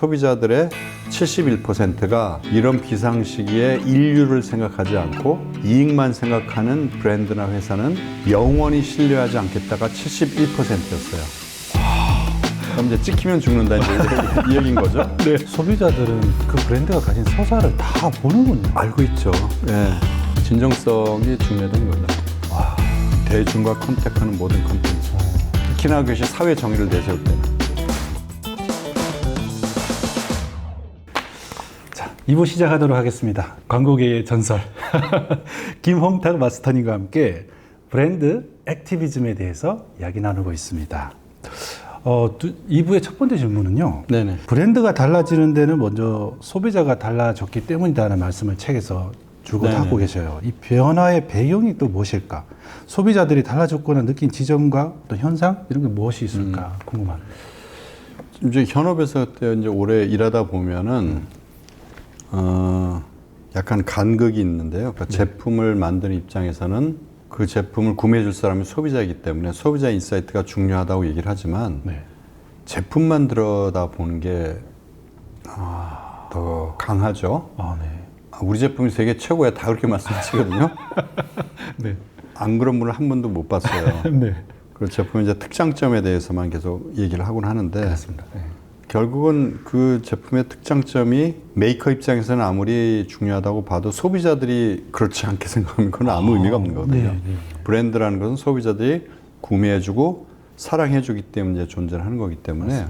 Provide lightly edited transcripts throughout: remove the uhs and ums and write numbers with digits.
소비자들의 71%가 이런 비상시기에 인류를 생각하지 않고 이익만 생각하는 브랜드나 회사는 영원히 신뢰하지 않겠다가 71%였어요. 그럼 이제 찍히면 죽는다 이제 이 얘기인 거죠. 네. 소비자들은 그 브랜드가 가진 서사를 다 보는군요. 알고 있죠. 네. 진정성이 중요하다는 거죠. 와, 대중과 컨택하는 모든 컨텐츠. 특히나 그것이 사회 정의를 내세울 때는. 2부 시작하도록 하겠습니다. 광고계의 전설 김홍탁 마스터님과 함께 브랜드 액티비즘에 대해서 이야기 나누고 있습니다. 2부의 첫 번째 질문은요. 네네. 브랜드가 달라지는 데는 먼저 소비자가 달라졌기 때문이다라는 말씀을 책에서 줄곧 하고 계셔요. 이 변화의 배경이 또 무엇일까? 소비자들이 달라졌거나 느낀 지점과 또 현상 이런 게 무엇이 있을까 궁금합니다. 이제 현업에서 이제 오래 일하다 보면은 약간 간극이 있는데요. 그러니까 제품을 만드는 입장에서는 그 제품을 구매해 줄 사람이 소비자이기 때문에 소비자 인사이트가 중요하다고 얘기를 하지만 제품만 들여다보는 게 더 강하죠. 우리 제품이 세계 최고야 다 그렇게 말씀하시거든요. 네. 안 그런 분을 한 번도 못 봤어요. 네. 그 제품의 이제 특장점에 대해서만 계속 얘기를 하곤 하는데 그렇습니다. 네. 결국은 그 제품의 특장점이 메이커 입장에서는 아무리 중요하다고 봐도 소비자들이 그렇지 않게 생각하면 그건 아무 의미가 없는 거거든요. 브랜드라는 것은 소비자들이 구매해주고 사랑해주기 때문에 존재를 하는 거기 때문에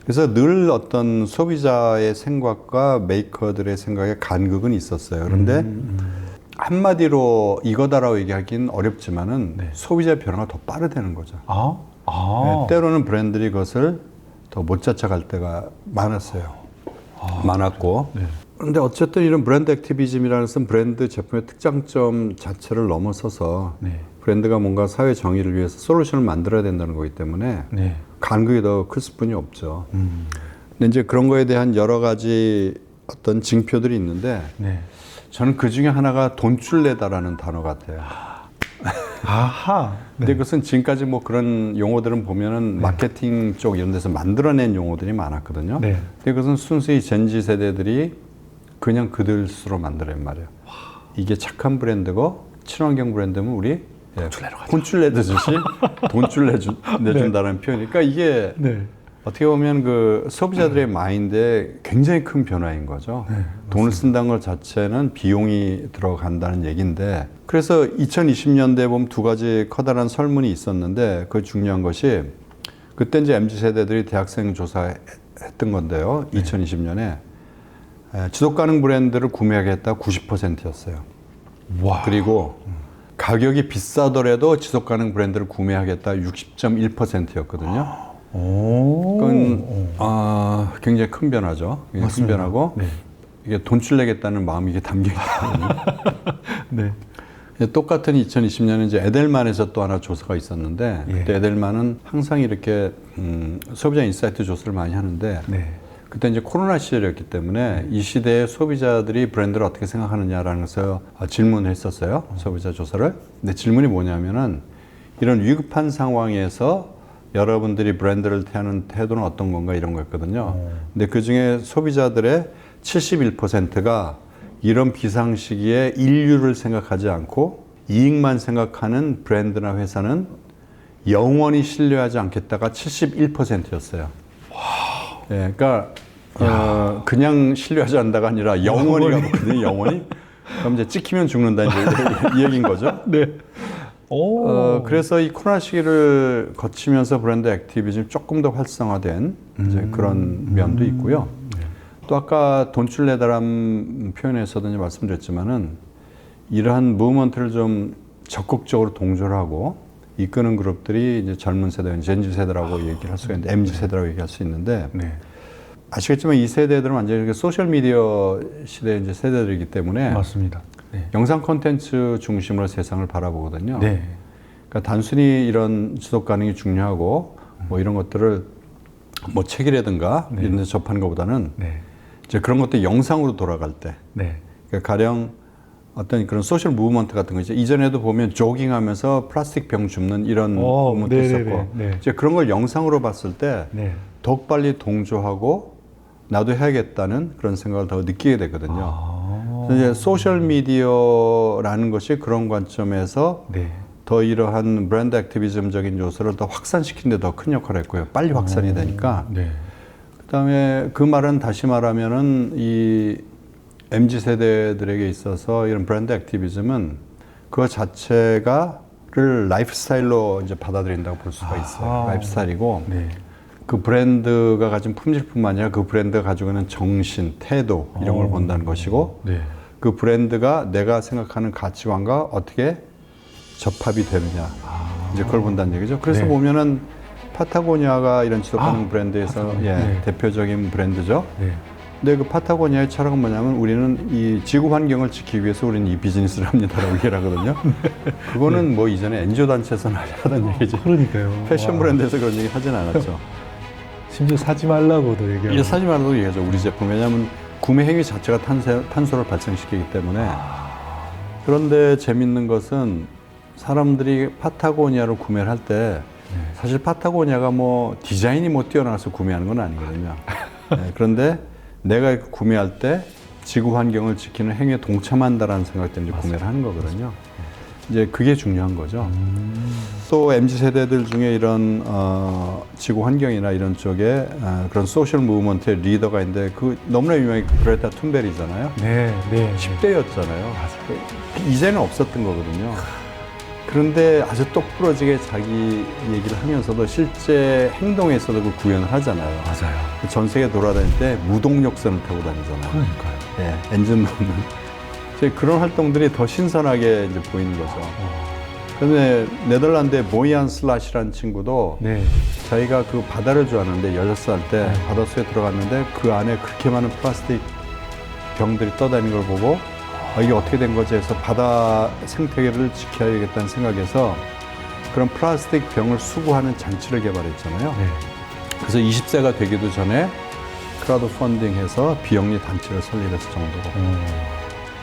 그래서 늘 어떤 소비자의 생각과 메이커들의 생각의 간극은 있었어요. 그런데 한마디로 이거다라고 얘기하기는 어렵지만은 소비자의 변화가 더 빠르다는 거죠. 네, 때로는 브랜드들이 그것을 더 못 쫓아갈 때가 많았어요. 많았고. 그런데 어쨌든 이런 브랜드 액티비즘이라는 것은 브랜드 제품의 특장점 자체를 넘어서서 브랜드가 뭔가 사회 정의를 위해서 솔루션을 만들어야 된다는 거기 때문에 간극이 더 클 수뿐이 없죠. 근데 이제 그런 거에 대한 여러 가지 어떤 징표들이 있는데 저는 그 중에 하나가 돈줄내다라는 단어 같아요. 근데 그것은 지금까지 뭐 그런 용어들은 보면은 마케팅 쪽 이런 데서 만들어낸 용어들이 많았거든요. 근데 그것은 순수히 젠지 세대들이 그냥 그들 스스로 만들어낸 말이에요. 이게 착한 브랜드고 친환경 브랜드면 우리 혼줄 내듯이 돈줄 내준다는 표현이니까 이게 어떻게 보면 그 소비자들의 마인드에 굉장히 큰 변화인 거죠. 돈을 쓴다는 것 자체는 비용이 들어간다는 얘기인데 그래서 2020년대에 보면 두 가지 커다란 설문이 있었는데 그 중요한 것이 그때 이제 MZ세대들이 대학생 조사했던 건데요. 2020년에 지속 가능 브랜드를 구매하겠다 90%였어요. 그리고 가격이 비싸더라도 지속 가능 브랜드를 구매하겠다 60.1%였거든요. 그건 굉장히 큰 변화죠. 큰 변화고 이게 돈줄 내겠다는 마음이 이게 담겨 있거든요. 똑같은 2020년에 이제 에델만에서 또 하나 조사가 있었는데 그때 에델만은 항상 이렇게 소비자 인사이트 조사를 많이 하는데 그때 이제 코로나 시절이었기 때문에 이 시대에 소비자들이 브랜드를 어떻게 생각하느냐라는 것을 질문을 했었어요. 소비자 조사를. 근데 질문이 뭐냐면은 이런 위급한 상황에서 여러분들이 브랜드를 대하는 태도는 어떤 건가 이런 거였거든요. 근데 그 중에 소비자들의 71%가 이런 비상시기에 인류를 생각하지 않고 이익만 생각하는 브랜드나 회사는 영원히 신뢰하지 않겠다가 71%였어요. 그러니까 그냥 신뢰하지 않는다가 아니라 영원히가 뭐거든요. 영원히. 그럼 이제 찍히면 죽는다 이제 이 얘기인 거죠. 그래서 이 코로나 시기를 거치면서 브랜드 액티비즘이 조금 더 활성화된 이제 그런 면도 있고요. 또 아까 돈줄 내다라는 표현에서도 이제 말씀드렸지만은 이러한 무브먼트를 좀 적극적으로 동조를 하고 이끄는 그룹들이 이제 젊은 세대, 젠지 세대라고 얘기를 할 수가 있는데 MZ 세대라고 얘기할 수 있는데 아시겠지만 이 세대들은 완전히 소셜 미디어 시대의 이제 세대들이기 때문에 맞습니다. 영상 콘텐츠 중심으로 세상을 바라보거든요. 그러니까 단순히 이런 지속 가능이 중요하고 뭐 이런 것들을 뭐 책이라든가 이런 데 접하는 것보다는 이제 그런 것들 영상으로 돌아갈 때 그러니까 가령 어떤 그런 소셜 무브먼트 같은 거 이제 이전에도 보면 조깅하면서 플라스틱 병 줍는 이런 무브먼트 있었고 이제 그런 걸 영상으로 봤을 때 더욱 빨리 동조하고 나도 해야겠다는 그런 생각을 더 느끼게 되거든요. 그래서 이제 소셜 미디어라는 것이 그런 관점에서 네. 더 이러한 브랜드 액티비즘적인 요소를 더 확산시키는 데 더 큰 역할을 했고요. 빨리 확산이 되니까. 네. 그다음에 그 말은 다시 말하면은 이 MZ 세대들에게 있어서 이런 브랜드 액티비즘은 그거 자체가를 라이프 스타일로 이제 받아들인다고 볼 수가 있어요. 라이프 스타일이고 네. 그 브랜드가 가진 품질뿐만 아니라 그 브랜드가 가지고 있는 정신, 태도 이런 걸 본다는 것이고 네. 그 브랜드가 내가 생각하는 가치관과 어떻게 접합이 되느냐 이제 그걸 본다는 얘기죠. 그래서 네. 보면은 파타고니아가 이런 지속가능 브랜드에서 네. 대표적인 브랜드죠. 네. 근데 그 파타고니아의 철학은 뭐냐면 우리는 이 지구 환경을 지키기 위해서 우리는 이 비즈니스를 합니다라고 얘기를 하거든요. 그거는 뭐 이전에 NGO 단체에서는 하던 얘기죠. 그러니까요. 패션 브랜드에서 그런 얘기 하진 않았죠. 심지어 사지 말라고도 얘기하고. 이게 사지 말라고 얘기하죠. 우리 제품. 왜냐하면 구매 행위 자체가 탄소를 발생시키기 때문에. 그런데 재밌는 것은 사람들이 파타고니아를 구매를 할 때 사실 파타고니아가 뭐 디자인이 뭐 뛰어나서 구매하는 건 아니거든요. 네, 그런데 내가 구매할 때 지구 환경을 지키는 행위에 동참한다라는 생각 때문에 구매를 하는 거거든요. 이제 그게 중요한 거죠. 또 MZ 세대들 중에 이런 지구 환경이나 이런 쪽에 그런 소셜 무브먼트의 리더가 있는데 그 너무나 유명한 그레타 툰베리잖아요. 네, 네. 10대였잖아요. 이제는 없었던 거거든요. 그런데 아주 똑부러지게 자기 얘기를 하면서도 실제 행동에서도 그 구현을 하잖아요. 맞아요. 전 세계 돌아다닐 때 무동력선을 타고 다니잖아요. 그러니까요. 예, 엔진 넣는. 이제 그런 활동들이 더 신선하게 이제 보이는 거죠. 그런데 네덜란드의 모이안 슬라시라는 친구도 네. 자기가 그 바다를 좋아하는데 16살 때 바닷속에 들어갔는데 그 안에 그렇게 많은 플라스틱 병들이 떠다니는 걸 보고 이게 어떻게 된 거지 해서 바다 생태계를 지켜야겠다는 생각에서 그런 플라스틱 병을 수거하는 장치를 개발했잖아요. 네. 그래서 20세가 되기도 전에 크라우드 펀딩해서 비영리 단체를 설립했을 정도로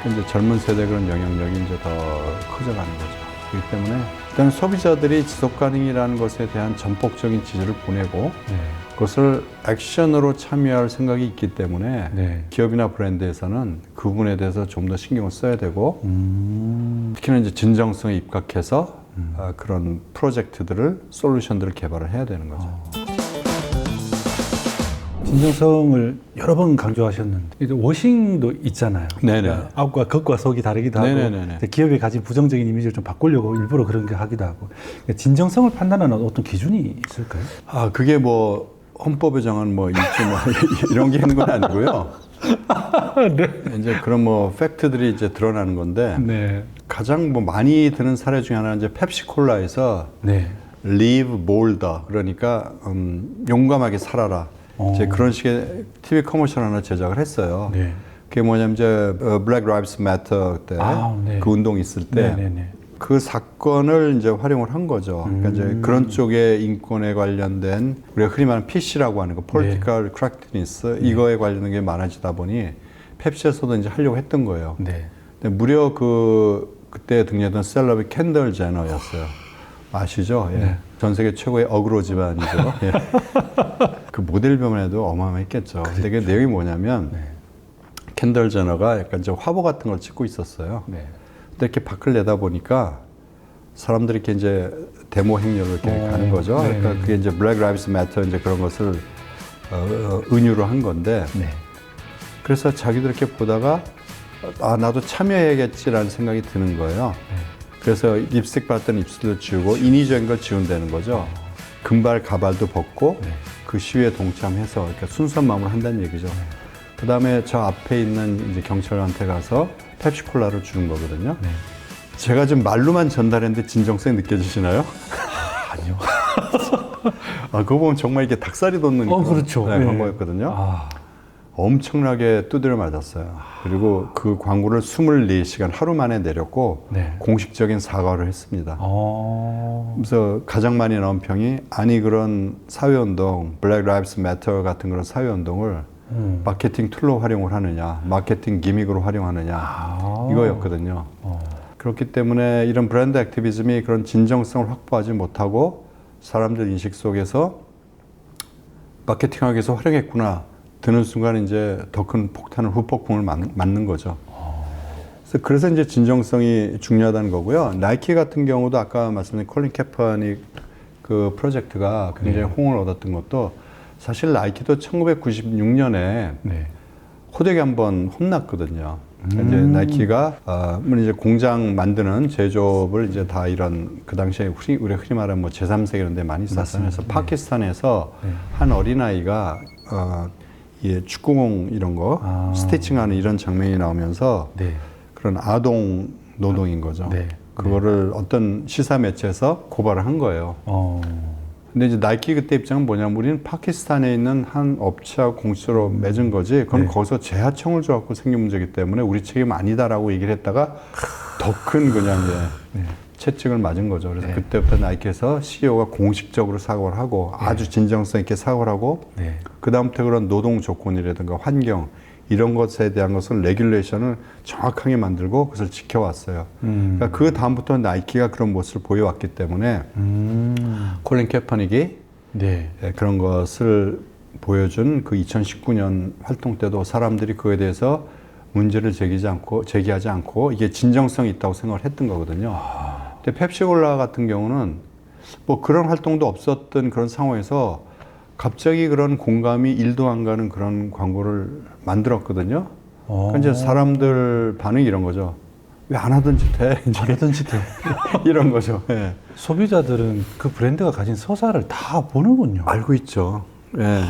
이제 젊은 세대 그런 영향력이 이제 더 커져가는 거죠. 그렇기 때문에 일단 소비자들이 지속 가능이라는 것에 대한 전폭적인 지지를 보내고 그것을 액션으로 참여할 생각이 있기 때문에 기업이나 브랜드에서는 그 부분에 대해서 좀 더 신경을 써야 되고 특히나 이제 진정성에 입각해서 그런 프로젝트들을 솔루션들을 개발을 해야 되는 거죠. 진정성을 여러 번 강조하셨는데 이제 워싱도 있잖아요. 네네. 그러니까 앞과 겉과 속이 다르기도 하고 네네네네. 기업이 가진 부정적인 이미지를 좀 바꾸려고 일부러 그런 게 하기도 하고 그러니까 진정성을 판단하는 어떤 기준이 있을까요? 그게 뭐 헌법에 정한 뭐 일주 뭐 이런 게 있는 건 아니고요. 네. 이제 그런 뭐 팩트들이 이제 드러나는 건데 네. 가장 뭐 많이 드는 사례 중에 하나는 이제 펩시콜라에서 네. Live bolder 그러니까 용감하게 살아라. 이제 그런 식의 TV 커머셜 하나 제작을 했어요. 네. 그게 뭐냐면 이제 Black Lives Matter 때 그 운동 있을 때 그 사건을 이제 활용을 한 거죠. 그러니까 이제 그런 쪽에 인권에 관련된 우리가 흔히 말하는 PC라고 하는 거, Political Correctness 이거에 관련된 게 많아지다 보니 펩시에서도 이제 하려고 했던 거예요. 근데 무려 그때 등장했던 셀럽이 켄덜 제너였어요. 아시죠? 예. 전 세계 최고의 어그로 집안이죠. 예. 그 모델병만 해도 어마어마했겠죠. 근데 그 내용이 뭐냐면 켄덜 제너가 약간 좀 화보 같은 걸 찍고 있었어요. 근데 이렇게 밖을 내다 보니까 사람들이 이렇게 이제 데모 행렬로 이렇게 가는 거죠. 그러니까 그게 이제 Black Lives Matter 이제 그런 것을 은유로 한 건데 그래서 자기들 이렇게 보다가 나도 참여해야겠지라는 생각이 드는 거예요. 그래서 립스틱 바르던 입술도 지우고 인위적인 걸 지운다는 거죠. 금발 가발도 벗고 그 시위에 동참해서 그러니까 순수한 마음으로 한다는 얘기죠. 그 다음에 저 앞에 있는 이제 경찰한테 가서 펩시콜라를 주는 거거든요. 제가 좀 말로만 전달했는데 진정성이 느껴지시나요? 아니요. 그거 보면 정말 이게 닭살이 돋는 그렇죠. 광고였거든요. 엄청나게 두드려 맞았어요. 그리고 그 광고를 24시간 하루 만에 내렸고 공식적인 사과를 했습니다. 그래서 가장 많이 나온 평이 그런 사회운동, Black Lives Matter 같은 그런 사회운동을 마케팅 툴로 활용을 하느냐, 마케팅 기믹으로 활용하느냐 이거였거든요. 그렇기 때문에 이런 브랜드 액티비즘이 그런 진정성을 확보하지 못하고 사람들 인식 속에서 마케팅하기 위해서 활용했구나 드는 순간 이제 더 큰 폭탄을 후폭풍을 맞는 거죠. 그래서 이제 진정성이 중요하다는 거고요. 나이키 같은 경우도 아까 말씀드린 콜린 캐퍼닉 그 프로젝트가 굉장히 호응을 얻었던 것도 사실 나이키도 1996년에 호되게 한번 혼났거든요. 이제 나이키가 물론 이제 공장 만드는 제조업을 이제 다 이런 그 당시에 우리가 흔히 말하는 뭐 제3세계 이런 데 많이 썼어요. 그래서 파키스탄에서 한 어린아이가 이 축구공 이런 거 스티칭하는 이런 장면이 나오면서 그런 아동 노동인 거죠. 그거를 어떤 시사 매체에서 고발을 한 거예요. 근데 이제 나이키 그때 입장은 뭐냐면 우리는 파키스탄에 있는 한 업체하고 공식적으로 맺은 거지. 그건 거기서 재하청을 줘갖고 생긴 문제이기 때문에 우리 책임 아니다라고 얘기를 했다가 더 큰 그냥 채찍을 맞은 거죠. 그래서 그때부터 나이키에서 CEO가 공식적으로 사과를 하고 아주 진정성 있게 사과를 하고 그 다음부터 그런 노동 조건이라든가 환경 이런 것에 대한 것을 레귤레이션을 정확하게 만들고 그것을 지켜왔어요. 그러니까 그 다음부터 나이키가 그런 모습을 보여왔기 때문에 콜린 캐퍼닉이 그런 것을 보여준 그 2019년 활동 때도 사람들이 그거에 대해서 문제를 제기하지 않고 이게 진정성이 있다고 생각을 했던 거거든요. 근데 펩시콜라 같은 경우는 뭐 그런 활동도 없었던 그런 상황에서 갑자기 그런 공감이 1도 안 가는 그런 광고를 만들었거든요. 그러니까 이제 사람들 반응이 이런 거죠. 왜 안 하던 짓 해? 안 하던 짓 해. 이런 거죠. 예. 소비자들은 그 브랜드가 가진 서사를 다 보는군요. 알고 있죠. 예.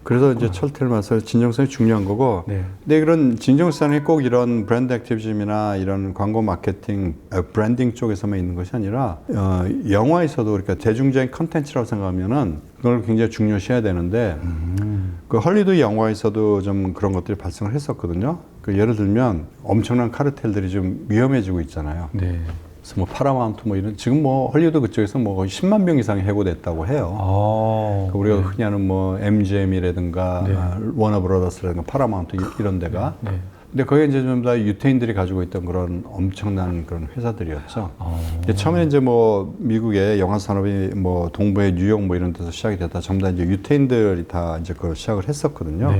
그래서 이제 철퇴를 맞서 진정성이 중요한 거고. 근데 그런 진정성이 꼭 이런 브랜드 액티비즘이나 이런 광고 마케팅, 브랜딩 쪽에서만 있는 것이 아니라 영화에서도 그러니까 대중적인 컨텐츠라고 생각하면은 그걸 굉장히 중요시해야 되는데 그 헐리우드 영화에서도 좀 그런 것들이 발생을 했었거든요. 그 예를 들면 엄청난 카르텔들이 좀 위험해지고 있잖아요. 그래서 뭐 파라마운트 뭐 이런 지금 뭐 헐리우드 그쪽에서 뭐 거의 10만 명 이상이 해고됐다고 해요. 그러니까 우리가 흔히 하는 뭐 MGM이라든가 워너브라더스라든가 파라마운트 이런 데가. 근데 거기에 이제 좀 다 유태인들이 가지고 있던 그런 엄청난 그런 회사들이었죠. 처음에 이제 뭐 미국의 영화 산업이 뭐 동부의 뉴욕 뭐 이런 데서 시작이 됐다. 전부 다 이제 유태인들이 다 이제 그걸 시작을 했었거든요.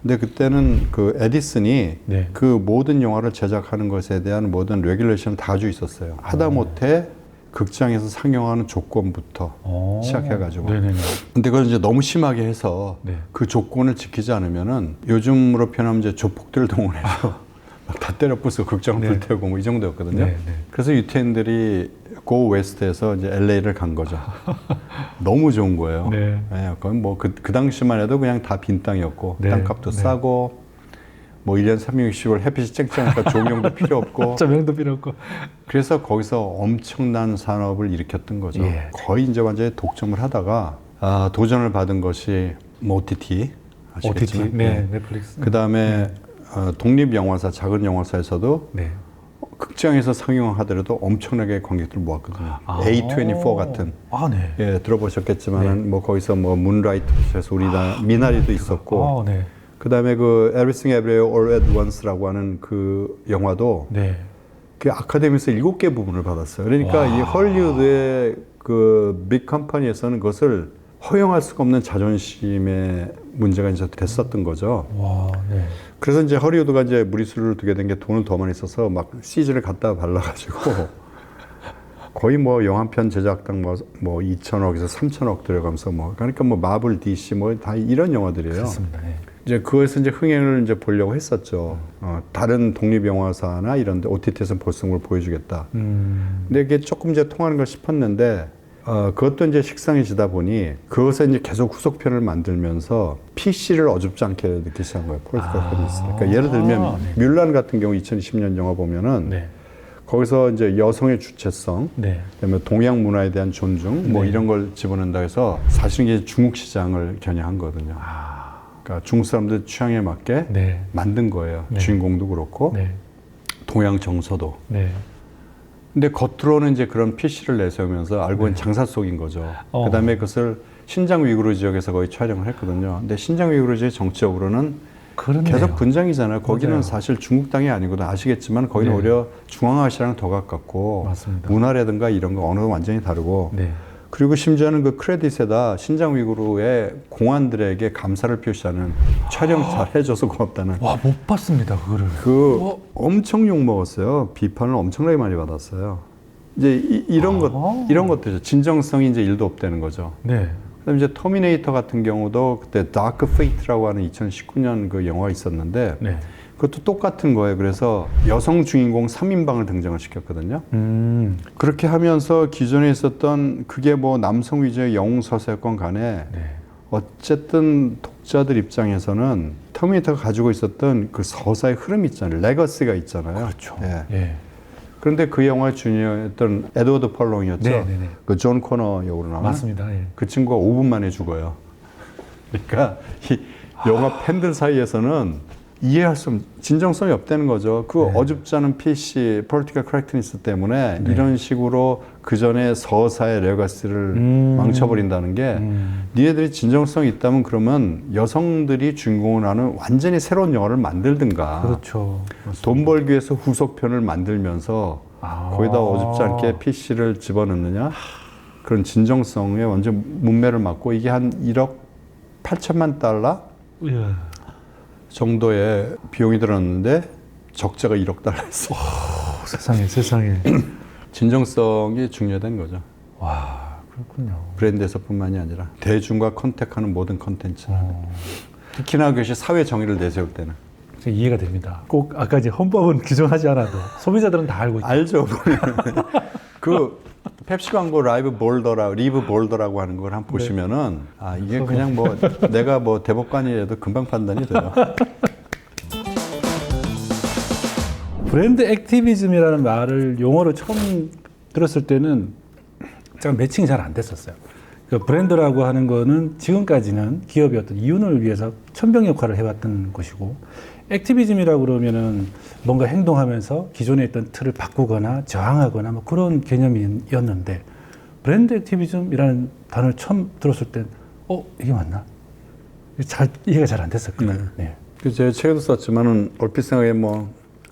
근데 그때는 그 에디슨이 그 모든 영화를 제작하는 것에 대한 모든 레귤레이션을 다 가지고 있었어요. 하다못해 극장에서 상영하는 조건부터 시작해가지고. 근데 그걸 이제 너무 심하게 해서 그 조건을 지키지 않으면은 요즘으로 표현하면 이제 조폭들 동원해서 막 다 때려 부수고 극장을 불태우고 뭐 이 정도였거든요. 그래서 유태인들이 고 웨스트에서 이제 LA를 간 거죠. 너무 좋은 거예요. 그건 뭐 그 당시만 해도 그냥 다 빈 땅이었고 땅값도 싸고 뭐 1년 360일 햇빛이 쨍쨍하니까 조명도 필요 없고 조명도 필요 없고 그래서 거기서 엄청난 산업을 일으켰던 거죠. 거의 이제 완전히 독점을 하다가 도전을 받은 것이 뭐 OTT 아시겠지만 넷플릭스 그 다음에 독립영화사 작은 영화사에서도 극장에서 상영하더라도 엄청나게 관객들 모았거든요. A24 같은 들어보셨겠지만은 뭐 거기서 뭐 문라이트에서 우리나라 미나리도 있었고 그 다음에 그 Everything Everywhere All at Once라고 하는 그 영화도 그 아카데미에서 7개 부분을 받았어요. 그러니까 이 헐리우드의 그 빅 컴퍼니에서는 그것을 허용할 수가 없는 자존심의 문제가 이제 됐었던 거죠. 그래서 이제 헐리우드가 이제 무리수를 두게 된 게 돈을 더 많이 써서 막 CG를 갖다 발라가지고 거의 뭐 영화 한 편 제작당 뭐 2천억에서 3천억 들어가면서 뭐 그러니까 뭐 마블, DC 뭐 다 이런 영화들이에요. 그렇습니다. 이제 그것에서 이제 흥행을 이제 보려고 했었죠. 다른 독립영화사나 이런데 OTT에서 볼 수 있는 걸 보여주겠다. 근데 이게 조금 이제 통하는 걸 싶었는데 그것도 이제 식상해지다 보니 그것에 이제 계속 후속편을 만들면서 PC를 어줍지 않게 느끼기 시작한 거예요. 폴리티컬 커뮤니스트. 그러니까 예를 들면 뮬란 같은 경우 2020년 영화 보면은 거기서 이제 여성의 주체성, 그다음에 동양 문화에 대한 존중, 뭐 이런 걸 집어넣는다 해서 사실은 이게 중국 시장을 겨냥한 거거든요. 그러니까 중국 사람들 취향에 맞게 만든 거예요. 주인공도 그렇고 동양 정서도. 근데 겉으로는 이제 그런 PC를 내세우면서 알고 있는 장사 속인 거죠. 그다음에 그것을 신장 위구르 지역에서 거의 촬영을 했거든요. 근데 신장 위구르 지역 정치적으로는 계속 분쟁이잖아요. 거기는 사실 중국 땅이 아니거든. 아시겠지만 거기는 오히려 중앙아시아랑 더 가깝고 문화라든가 이런 거 언어도 완전히 다르고 그리고 심지어는 그 크레딧에다 신장위구르의 공안들에게 감사를 표시하는 촬영 잘 해줘서 고맙다는. 와, 못 봤습니다, 그거를. 엄청 욕 먹었어요. 비판을 엄청나게 많이 받았어요. 이제 이런 것들이죠. 진정성이 이제 1도 없다는 거죠. 네. 그다음에 이제 터미네이터 같은 경우도 그때 다크 페이트라고 하는 2019년 그 영화가 있었는데 네. 그것도 똑같은 거예요. 그래서 여성 주인공 3인방을 등장을 시켰거든요. 그렇게 하면서 기존에 있었던 그게 뭐 남성 위주의 영웅 서사였건 간에 네. 어쨌든 독자들 입장에서는 터미네이터가 가지고 있었던 그 서사의 흐름 있잖아요. 레거시가 있잖아요. 그렇죠. 예. 예. 그런데 그 영화의 주니어였던 에드워드 펄롱이었죠. 네네네. 그 존 코너 역으로 나온. 맞습니다. 예. 그 친구가 5분 만에 죽어요. 그러니까 이 영화 팬들 사이에서는 이해할 수 없는 진정성이 없다는 거죠. 그 어줍지 않은 PC, political correctness 때문에 이런 식으로 그 전에 서사의 레거시를 망쳐버린다는 게 니네들이 진정성이 있다면 그러면 여성들이 주인공을 하는 완전히 새로운 영화를 만들든가. 그렇죠. 돈 벌기 위해서 후속편을 만들면서 거기다 어줍지 않게 PC를 집어넣느냐. 그런 진정성에 완전 문매를 맞고 이게 한 1억 8천만 달러? 예. 정도의 비용이 들었는데 적자가 1억 달러였어요. 세상에. 진정성이 중요하다는 거죠. 와, 그렇군요. 브랜드에서뿐만이 아니라 대중과 컨택하는 모든 컨텐츠. 특히나 그것이 사회 정의를 내세울 때는. 이해가 됩니다. 꼭 아까 이제 헌법은 규정하지 않아도 소비자들은 다 알고 있죠. 알죠. 그 펩시 광고 리브 볼더라고 하는 걸 한번 보시면은 이게 그냥 뭐 내가 뭐 대법관이라도 금방 판단이 돼요. 브랜드 액티비즘이라는 말을 용어로 처음 들었을 때는 제가 매칭이 잘 안 됐었어요. 그 브랜드라고 하는 거는 지금까지는 기업의 어떤 이윤을 위해서 천병 역할을 해왔던 것이고, 액티비즘이라고 그러면은 뭔가 행동하면서 기존에 있던 틀을 바꾸거나 저항하거나 뭐 그런 개념이었는데, 브랜드 액티비즘이라는 단어를 처음 들었을 땐 이게 맞나? 이해가 잘 안 됐었거든요. 네. 그 제가 책에도 썼지만은 얼핏 생각에 뭐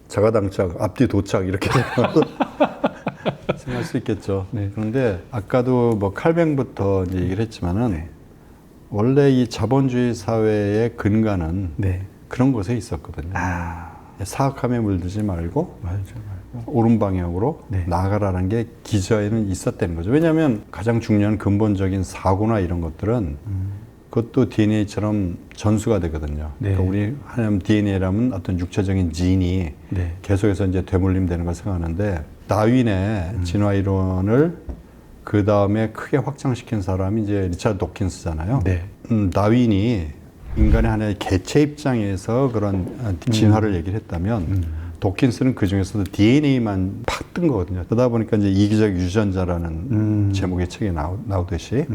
자가당착, 앞뒤 도착 이렇게 생각할 수 있겠죠. 네. 그런데 아까도 뭐 칼뱅부터 이제 얘기를 했지만은 원래 이 자본주의 사회의 근간은 그런 곳에 있었거든요. 사악함에 물들지 말고 옳은 방향으로 나아가라는 게 기저에는 있었다는 거죠. 왜냐하면 가장 중요한 근본적인 사고나 이런 것들은 그것도 DNA처럼 전수가 되거든요. 그러니까 우리 하나님 DNA라면 어떤 육체적인 지인이 계속해서 이제 되물림되는 걸 생각하는데, 다윈의 진화 이론을 그 다음에 크게 확장시킨 사람이 이제 리차드 도킨스잖아요. 다윈이 인간의 하나의 개체 입장에서 그런 진화를 얘기를 했다면, 도킨스는 그 중에서도 DNA만 팍 뜬 거거든요. 그러다 보니까 이제 이기적 유전자라는 제목의 책에 나오듯이.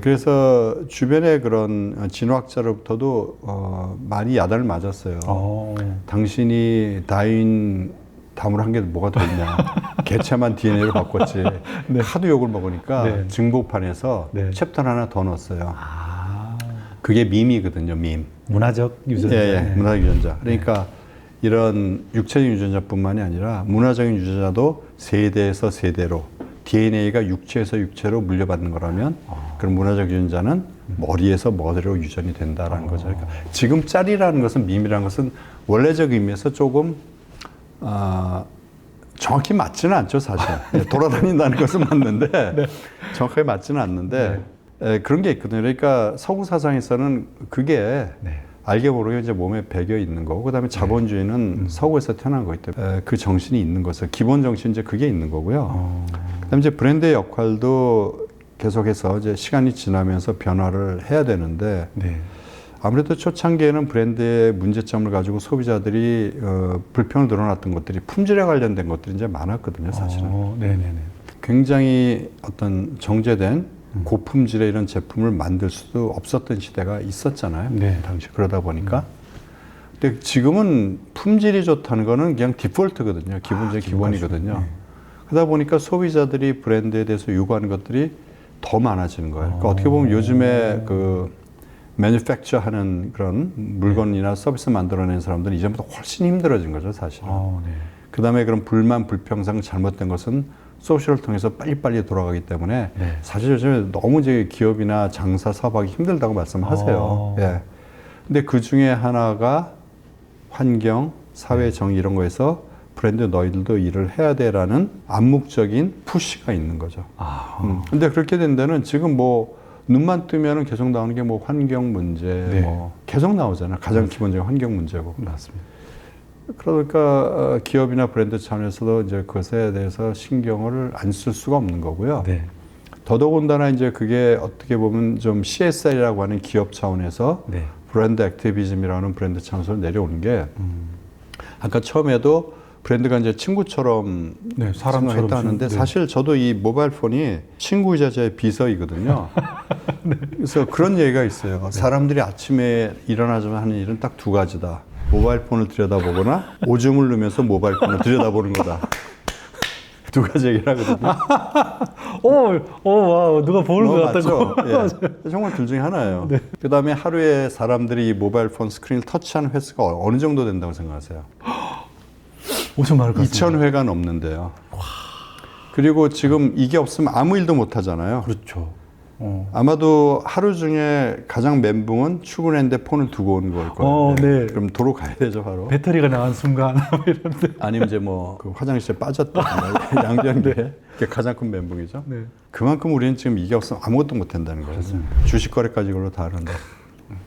그래서 주변의 그런 진화학자로부터도 많이 야단을 맞았어요. 당신이 다윈 다음으로 한 게 뭐가 더 있냐. 개체만 DNA로 바꿨지. 하도 욕을 먹으니까 증보판에서 챕터 하나 더 넣었어요. 그게 밈이거든요. 밈. 문화적 유전자. 예, 문화적 유전자. 그러니까 이런 육체적 유전자뿐만이 아니라 문화적인 유전자도 세대에서 세대로, DNA가 육체에서 육체로 물려받는 거라면 그런 문화적 유전자는 머리에서 머리로 유전이 된다라는 거죠. 그러니까 지금 짤이라는 것은, 밈이라는 것은 원래적 의미에서 조금 정확히 맞지는 않죠, 사실. 돌아다닌다는 것은 맞는데 정확하게 맞지는 않는데 그런 게 있거든요. 그러니까 서구 사상에서는 그게 알게 모르게 이제 몸에 배겨 있는 거고, 그다음에 자본주의는 서구에서 태어난 거기 때문에 그 정신이 있는 것을, 기본 정신 이제 그게 있는 거고요. 그다음에 이제 브랜드의 역할도 계속해서 이제 시간이 지나면서 변화를 해야 되는데, 아무래도 초창기에는 브랜드의 문제점을 가지고 소비자들이 불평을 드러났던 것들이 품질에 관련된 것들이 이제 많았거든요, 사실은. 굉장히 어떤 정제된 고품질의 이런 제품을 만들 수도 없었던 시대가 있었잖아요. 당시 그러다 보니까. 근데 지금은 품질이 좋다는 거는 그냥 디폴트거든요. 기본적인 기본이거든요. 그러다 보니까 소비자들이 브랜드에 대해서 요구하는 것들이 더 많아지는 거예요. 그러니까 어떻게 보면 요즘에 그 매니팩처 하는 그런 물건이나 서비스 만들어내는 사람들은 이전보다 훨씬 힘들어진 거죠, 사실은. 그 다음에 그런 불만, 불평상 잘못된 것은 소셜을 통해서 빨리빨리 돌아가기 때문에 네. 사실 요즘에 너무 이제 기업이나 장사 사업하기 힘들다고 말씀하세요. 예. 근데 그 중에 하나가 환경, 사회 정의 이런 거에서 브랜드 너희들도 일을 해야 돼라는 암묵적인 푸시가 있는 거죠. 근데 그렇게 된 데는 지금 뭐 눈만 뜨면은 계속 나오는 게 뭐 환경 문제, 네. 뭐 계속 나오잖아요. 가장 기본적인 환경 문제고. 맞습니다. 그러니까 기업이나 브랜드 차원에서도 이제 그것에 대해서 신경을 안 쓸 수가 없는 거고요. 네. 더더군다나 이제 그게 어떻게 보면 좀 CSR이라고 하는 기업 차원에서 네. 브랜드 액티비즘이라는 브랜드 차원에서 내려오는 게 아까 처음에도 브랜드가 이제 친구처럼 네, 사람처럼 생각했다 하는데 네. 사실 저도 이 모바일 폰이 친구이자 제 비서이거든요. 네. 그래서 그런 얘기가 있어요. 사람들이 아침에 일어나자마자 하는 일은 딱 두 가지다. 모바일 폰을 들여다보거나 오줌을 누면서 모바일 폰을 들여다보는 거다. 두 가지 얘기를 하거든요. 와, 누가 보는 것 같다고. 맞죠? 예. 정말 둘 중에 하나예요. 네. 그 다음에 하루에 사람들이 이 모바일 폰 스크린을 터치하는 횟수가 어느 정도 된다고 생각하세요? 엄청 많을 것 같습니다. 2,000회가 넘는데요. 그리고 지금 이게 없으면 아무 일도 못 하잖아요. 그렇죠. 아마도 하루 중에 가장 멘붕은 출근했는데 폰을 두고 온 걸 거예요. 네. 그럼 도로 가야 되죠, 바로. 배터리가 나간 순간 이런데. 아니면 이제 뭐 그 화장실에 빠졌다. 양변기에. 그게 가장 큰 멘붕이죠. 네. 그만큼 우리는 지금 이게 없으면 아무것도 못 한다는 거예요. 주식 거래까지 이걸로 다 하는데.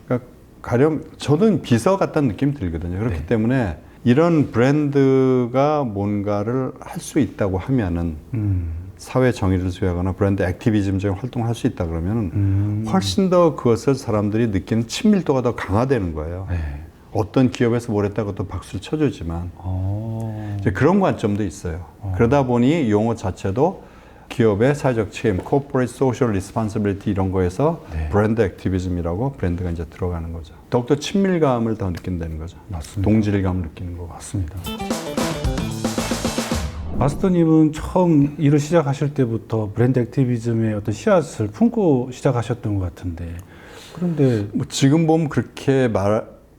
그러니까 가령 저는 비서 같다는 느낌이 들거든요. 그렇기 네. 때문에 이런 브랜드가 뭔가를 할 수 있다고 하면은 사회 정의를 수행하거나 브랜드 액티비즘적인 활동을 할 수 있다 그러면 훨씬 더 그것을 사람들이 느끼는 친밀도가 더 강화되는 거예요. 네. 어떤 기업에서 뭘 했다고 또 박수를 쳐주지만 이제 그런 관점도 있어요. 그러다 보니 용어 자체도 기업의 사회적 책임, corporate social responsibility 이런 거에서 네. 브랜드 액티비즘이라고 브랜드가 이제 들어가는 거죠. 더욱더 친밀감을 더 느낀다는 거죠. 맞습니다. 동질감을 느끼는 거 맞습니다. 마스터님은 처음 일을 시작하실 때부터 브랜드 액티비즘의 어떤 씨앗을 품고 시작하셨던 것 같은데 그런데 뭐 지금 보면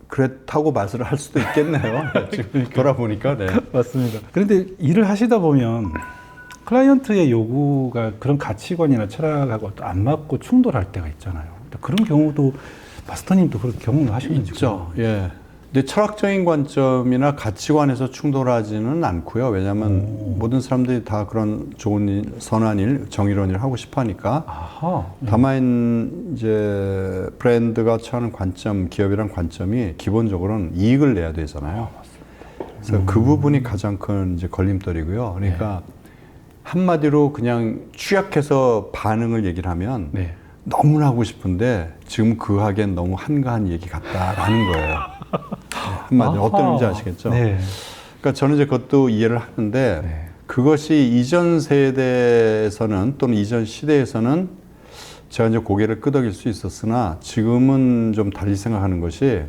그렇다고 말을 할 수도 있겠네요. 지금 돌아보니까. 네. 맞습니다. 그런데 일을 하시다 보면 클라이언트의 요구가 그런 가치관이나 철학하고 또 안 맞고 충돌할 때가 있잖아요. 그런 경우도 마스터님도 그런 경험을 하셨는지 있죠. 예. 근데 철학적인 관점이나 가치관에서 충돌하지는 않고요. 왜냐하면 모든 사람들이 다 그런 좋은 일, 선한 일, 정의로운 일을 하고 싶어 하니까. 아하. 다만 이제 브랜드가 처하는 관점, 기업이란 관점이 기본적으로는 이익을 내야 되잖아요. 그래서 그 부분이 가장 큰 이제 걸림돌이고요. 그러니까 한마디로 그냥 취약해서 반응을 얘기를 하면 네. 너무나 하고 싶은데 지금 그 하기엔 너무 한가한 얘기 같다라는 거예요. 한마디로 어떤 의미인지 아시겠죠? 네. 그러니까 저는 이제 그것도 이해를 하는데 네. 그것이 이전 세대에서는 또는 이전 시대에서는 제가 이제 고개를 끄덕일 수 있었으나 지금은 좀 달리 생각하는 것이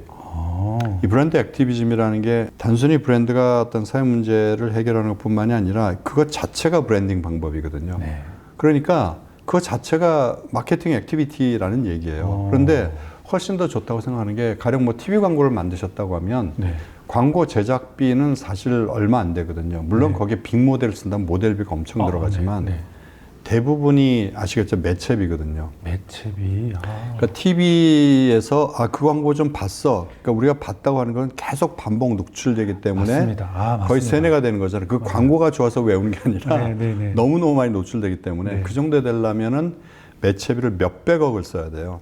이 브랜드 액티비즘이라는 게 단순히 브랜드가 어떤 사회 문제를 해결하는 것뿐만이 아니라 그것 자체가 브랜딩 방법이거든요. 네. 그러니까 그것 자체가 마케팅 액티비티라는 얘기예요. 그런데 훨씬 더 좋다고 생각하는 게 가령 뭐 TV 광고를 만드셨다고 하면 네. 광고 제작비는 사실 얼마 안 되거든요. 물론 거기에 빅 모델을 쓴다면 모델비가 엄청 들어가지만 네. 대부분이 아시겠죠? 매체비거든요. 매체비. 그러니까 TV에서 그 광고 좀 봤어. 그러니까 우리가 봤다고 하는 건 계속 반복 노출되기 때문에 맞습니다. 맞습니다. 거의 세뇌가 되는 거잖아요. 그 광고가 좋아서 외우는 게 아니라 네. 너무너무 많이 노출되기 때문에 그 정도 되려면은 매체비를 몇백억을 써야 돼요.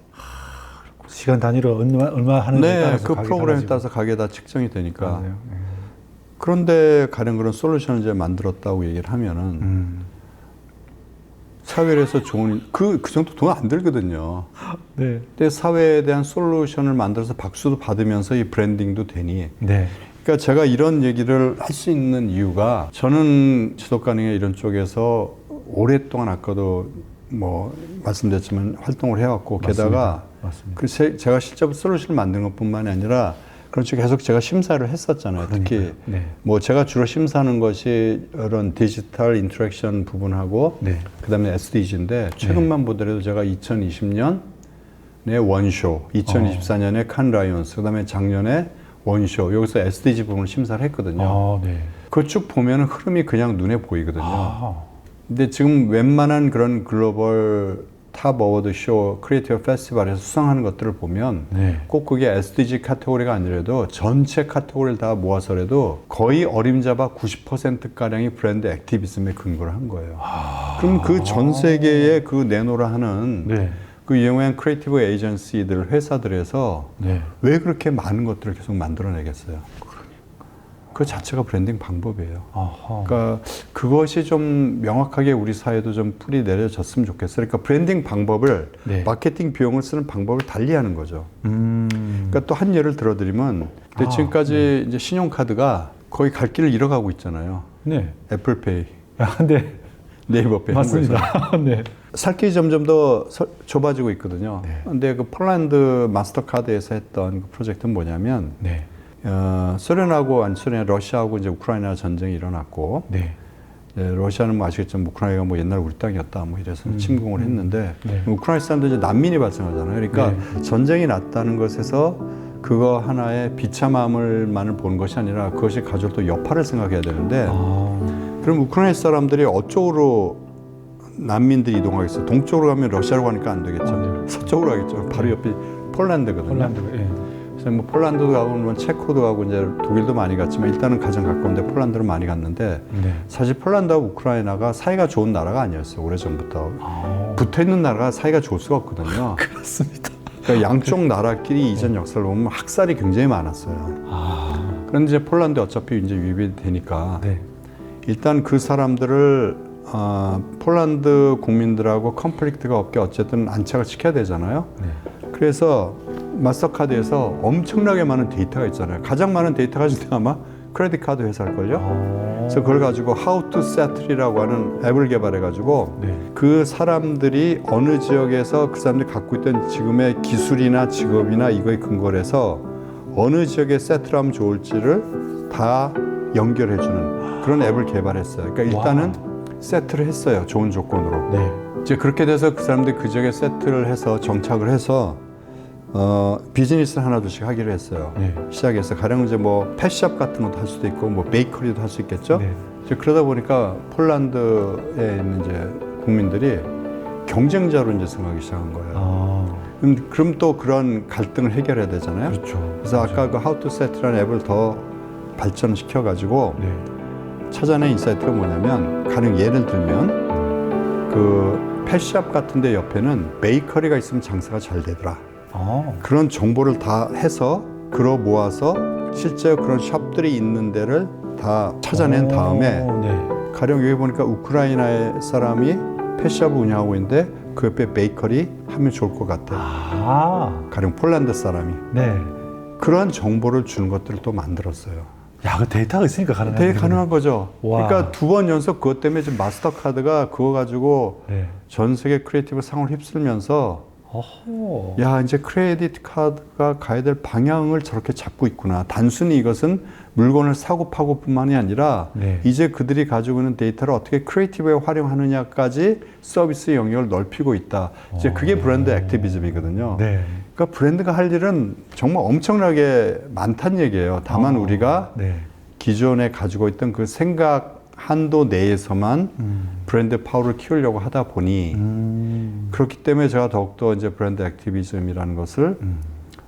시간 단위로 얼마 하는지에 네, 따라서 그 가격이 프로그램에 달라지고. 따라서 가격이 다 측정이 되니까. 맞아요. 네. 그런데 가령 그런 솔루션을 이제 만들었다고 얘기를 하면은 사회에서 좋은 그 정도 돈 안 들거든요. 네. 근데 사회에 대한 솔루션을 만들어서 박수도 받으면서 이 브랜딩도 되니. 네. 그러니까 제가 이런 얘기를 할 수 있는 이유가 저는 지속가능의 이런 쪽에서 오랫동안 아까도 뭐 말씀드렸지만 활동을 해왔고 게다가 맞습니다. 그 제가 실제로 솔루션을 만든 것뿐만이 아니라 그런 쪽에 계속 제가 심사를 했었잖아요. 특히 네. 뭐 제가 주로 심사하는 것이 이런 디지털 인터랙션 부분하고 네. 그다음에 SDG인데 최근만 보더라도 제가 2020년에 원쇼, 2024년에 칸 라이온스, 그다음에 작년에 원쇼 여기서 SDG 부분을 심사를 했거든요. 네. 그거 쭉 보면 흐름이 그냥 눈에 보이거든요. 근데 지금 웬만한 그런 글로벌 탑 어워드 쇼, 크리에이티브 페스티벌에서 수상하는 것들을 보면 네. 꼭 그게 SDG 카테고리가 아니라도 전체 카테고리를 다 모아서라도 거의 어림잡아 90%가량이 브랜드 액티비즘에 근거를 한 거예요. 그럼 그 전 세계에 그 내놓으라 하는 네. 그 유명한 크리에이티브 에이전시들, 회사들에서 네. 왜 그렇게 많은 것들을 계속 만들어내겠어요? 그 자체가 브랜딩 방법이에요. 아하. 그러니까 그것이 좀 명확하게 우리 사회도 좀 뿌리 내려졌으면 좋겠어요. 그러니까 브랜딩 방법을 네. 마케팅 비용을 쓰는 방법을 달리하는 거죠. 그러니까 또 한 예를 들어드리면 지금까지 이제 신용카드가 거의 갈 길을 잃어가고 있잖아요. 네. 애플페이, 아, 네. 네이버페이, 한국에서. 맞습니다. 네. 살 길이 점점 더 좁아지고 있거든요. 네. 근데 그 폴란드 마스터카드에서 했던 그 프로젝트는 뭐냐면 네. 러시아하고 이제 우크라이나 전쟁이 일어났고, 네. 러시아는 뭐 아시겠지만 우크라이나가 뭐 옛날 우리 땅이었다 뭐 이래서 침공을 했는데 네. 우크라이나 사람들 이제 난민이 발생하잖아요. 그러니까 전쟁이 났다는 것에서 그거 하나의 비참함을만을 보는 것이 아니라 그것이 가져올 또 여파를 생각해야 되는데 그럼 우크라이나 사람들이 어쪽으로 난민들이 이동하겠어요? 동쪽으로 가면 러시아로 가니까 안 되겠죠. 서쪽으로 가겠죠. 바로 옆이 폴란드거든요. 폴란드. 예. 그래서 뭐 폴란드도 가고 뭐 체코도 가고 이제 독일도 많이 갔지만 일단은 가장 가까운데 폴란드로 많이 갔는데 네. 사실 폴란드와 우크라이나가 사이가 좋은 나라가 아니었어요. 오래전부터. 붙어 있는 나라가 사이가 좋을 수가 없거든요. 그렇습니다. 그러니까 양쪽 나라끼리 이전 역사를 보면 학살이 굉장히 많았어요. 그런데 이제 폴란드 어차피 이제 유입이 되니까 네. 일단 그 사람들을 폴란드 국민들하고 컨플릭트가 없게 어쨌든 안착을 시켜야 되잖아요. 네. 그래서 마스터카드에서 엄청나게 많은 데이터가 있잖아요. 가장 많은 데이터가 지금 아마 크레딧 카드 회사일걸요. 그래서 그걸 가지고 How to Settle이라고 하는 앱을 개발해가지고 네. 그 사람들이 어느 지역에서 그 사람들이 갖고 있던 지금의 기술이나 직업이나 이거에 근거를 해서 어느 지역에 세트하면 좋을지를 다 연결해주는 그런 앱을 개발했어요. 그러니까 일단은 세트를 했어요. 좋은 조건으로. 네. 이제 그렇게 돼서 그 사람들이 그 지역에 세트를 해서 정착을 해서 비즈니스를 하나둘씩 하기로 했어요. 네. 시작해서 가령 이제 뭐 펫샵 같은 것도 할 수도 있고 뭐 베이커리도 할 수 있겠죠. 네. 이제 그러다 보니까 폴란드에 있는 이제 국민들이 경쟁자로 이제 생각하기 시작한 거예요. 그럼 또 그런 갈등을 해결해야 되잖아요. 그렇죠. 그래서 아까 그 How to Set라는 앱을 더 발전시켜 가지고 네. 찾아낸 인사이트가 뭐냐면 가령 예를 들면 그 펫샵 같은 데 옆에는 베이커리가 있으면 장사가 잘 되더라. 그런 정보를 다 해서 글어 모아서 실제 그런 샵들이 있는 데를 다 찾아낸 다음에 네. 가령 여기 보니까 우크라이나의 사람이 펫샵을 운영하고 있는데 그 옆에 베이커리 하면 좋을 것 같아. 가령 폴란드 사람이. 네. 그런 정보를 주는 것들을 또 만들었어요. 야, 그 데이터가 있으니까 가능한 되게 가능한 거죠. 와. 그러니까 2번 연속 그것 때문에 지금 마스터카드가 그거 가지고 네. 전 세계 크리에이티브 상을 휩쓸면서 어허. 야, 이제 크레딧 카드가 가야 될 방향을 저렇게 잡고 있구나. 단순히 이것은 물건을 사고 파고 뿐만이 아니라 네. 이제 그들이 가지고 있는 데이터를 어떻게 크리에이티브에 활용하느냐까지 서비스 영역을 넓히고 있다. 이제 그게 브랜드 액티비즘이거든요. 네. 그러니까 브랜드가 할 일은 정말 엄청나게 많다는 얘기예요. 다만 우리가 네. 기존에 가지고 있던 그 생각 한도 내에서만 브랜드 파워를 키우려고 하다 보니 그렇기 때문에 제가 더욱더 이제 브랜드 액티비즘이라는 것을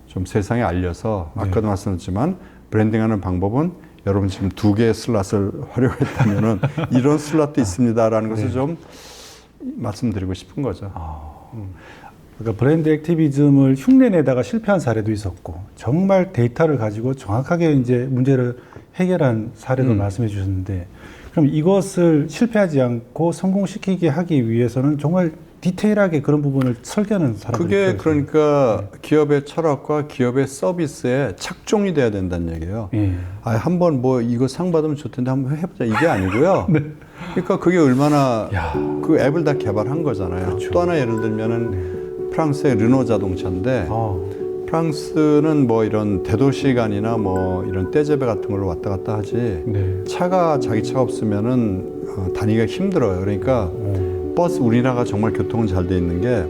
좀 세상에 알려서 아까도 말씀드렸지만 브랜딩하는 방법은 여러분 지금 2개의 슬롯을 활용했다면은 이런 슬롯도 있습니다라는 것을 좀 말씀드리고 싶은 거죠. 그러니까 브랜드 액티비즘을 흉내내다가 실패한 사례도 있었고 정말 데이터를 가지고 정확하게 이제 문제를 해결한 사례도 말씀해 주셨는데 그럼 이것을 실패하지 않고 성공시키게 하기 위해서는 정말 디테일하게 그런 부분을 설계하는 사람들이 그게 필요해요. 그러니까 기업의 철학과 기업의 서비스에 착종이 돼야 된다는 얘기예요. 예. 한번 뭐 이거 상 받으면 좋던데 한번 해보자 이게 아니고요. 그러니까 그게 얼마나 그 앱을 다 개발한 거잖아요. 그렇죠. 또 하나 예를 들면은 프랑스의 르노 자동차인데 프랑스는 뭐 이런 대도시간이나 뭐 이런 떼제베 같은 걸로 왔다 갔다 하지 네. 자기 차가 없으면은 다니기가 힘들어요. 그러니까 버스 우리나라가 정말 교통은 잘 돼 있는 게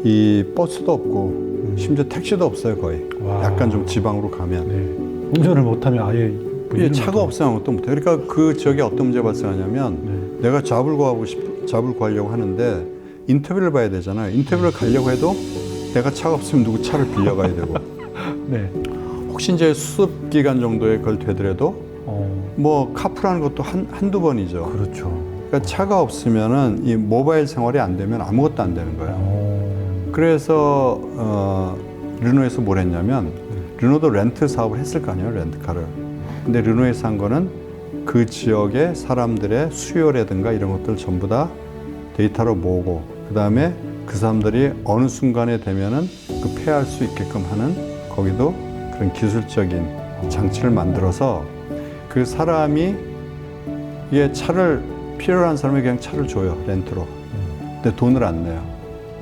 이 버스도 없고 심지어 택시도 없어요 거의. 약간 좀 지방으로 가면 네. 운전을 못하면 아예 차가 없으면 아무것도 못해요. 그러니까 그 지역에 어떤 문제가 발생하냐면 내가 잡을 구하려고 하는데 인터뷰를 봐야 되잖아요. 인터뷰를 가려고 해도 내가 차가 없으면 누구 차를 빌려가야 되고 네. 혹시 이제 수습 기간 정도에 그걸 되더라도 뭐 카풀하는 것도 한두 번이죠. 그렇죠. 그러니까 차가 없으면은 이 모바일 생활이 안 되면 아무것도 안 되는 거예요. 그래서 르노에서 뭘 했냐면 르노도 렌트 사업을 했을 거 아니에요, 렌트카를. 근데 르노에서 한 거는 그 지역의 사람들의 수요라든가 이런 것들 전부 다 데이터로 모으고 그 다음에 그 사람들이 어느 순간에 되면은 그 폐할 수 있게끔 하는 거기도 그런 기술적인 장치를 만들어서 그 사람이 이게 차를 필요한 사람에게 그냥 차를 줘요, 렌트로. 근데 돈을 안 내요.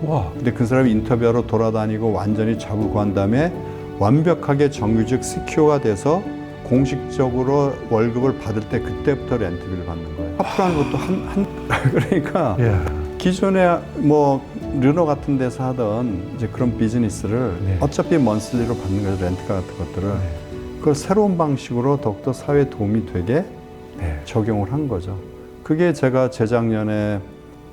와. 근데 그 사람이 인터뷰하러 돌아다니고 완전히 잡을 구한 다음에 완벽하게 정규직 시큐어가 돼서 공식적으로 월급을 받을 때 그때부터 렌트비를 받는 거예요. 카풀하는 것도 그러니까 예. 기존에 뭐 르노 같은 데서 하던 이제 그런 비즈니스를 네. 어차피 먼슬리로 받는 거죠, 렌트카 같은 것들을. 그걸 새로운 방식으로 더욱더 사회에 도움이 되게 네. 적용을 한 거죠. 그게 제가 재작년에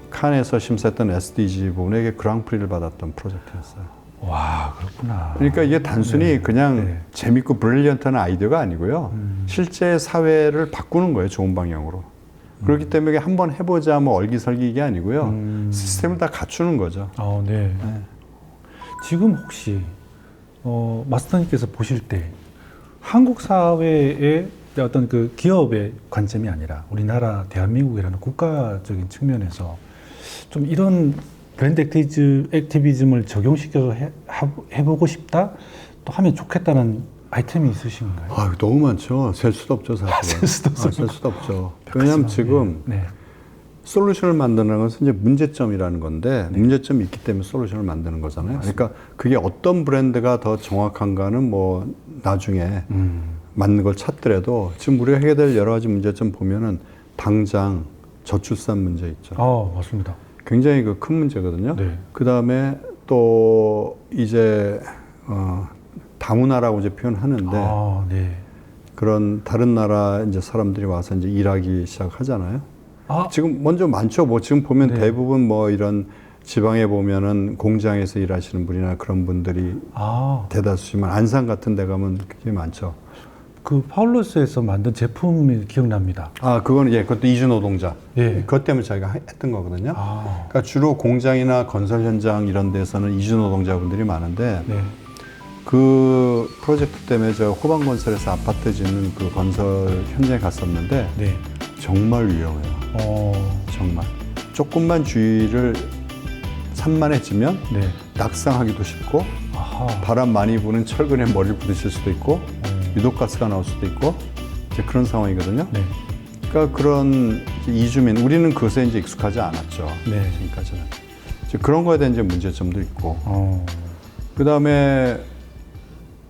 칸에서 심사했던 SDG 부분에 그랑프리를 받았던 프로젝트였어요. 와, 그렇구나. 그러니까 이게 단순히 그냥 네. 재밌고 브릴리언트한 아이디어가 아니고요. 실제 사회를 바꾸는 거예요, 좋은 방향으로. 그렇기 때문에 한번 해보자 뭐 얼기설기 이게 아니고요. 시스템을 다 갖추는 거죠. 네. 네. 지금 혹시 마스터님께서 보실 때 한국 사회의 어떤 그 기업의 관점이 아니라 우리나라 대한민국이라는 국가적인 측면에서 좀 이런 브랜드 액티비즘을 적용시켜서 해보고 싶다, 또 하면 좋겠다는 아이템이 있으신가요? 아, 너무 많죠. 셀 수도 없죠, 사실은. 셀 수도 없죠. 왜냐하면 지금 네. 솔루션을 만드는 것은 이제 문제점이라는 건데 문제점이 있기 때문에 솔루션을 만드는 거잖아요. 그러니까 그게 어떤 브랜드가 더 정확한가는 뭐 나중에 맞는 걸 찾더라도 지금 우리가 해결될 여러 가지 문제점 보면은 당장 저출산 문제 있죠. 맞습니다. 굉장히 그 큰 문제거든요. 네. 그 다음에 또 이제 다문화라고 이제 표현하는데 네. 그런 다른 나라 이제 사람들이 와서 이제 일하기 시작하잖아요. 지금 먼저 많죠. 뭐 지금 보면 네. 대부분 뭐 이런 지방에 보면은 공장에서 일하시는 분이나 그런 분들이 대다수지만 안산 같은 데 가면 굉장히 많죠. 그 파울러스에서 만든 제품이 기억납니다. 그거는 그것도 이주 노동자. 예. 그것 때문에 저희가 했던 거거든요. 그러니까 주로 공장이나 건설 현장 이런 데서는 이주 노동자분들이 많은데 네. 그 프로젝트 때문에 저 호반건설에서 아파트 짓는 그 건설 현장에 갔었는데 네. 정말 위험해요. 정말. 조금만 주의를 산만해지면 네. 낙상하기도 쉽고 바람 많이 부는 철근에 머리를 부딪힐 수도 있고 유독가스가 나올 수도 있고 이제 그런 상황이거든요. 네. 그러니까 그런 이주민, 우리는 그것에 이제 익숙하지 않았죠. 네. 지금까지는. 이제 그런 거에 대한 이제 문제점도 있고. 그 다음에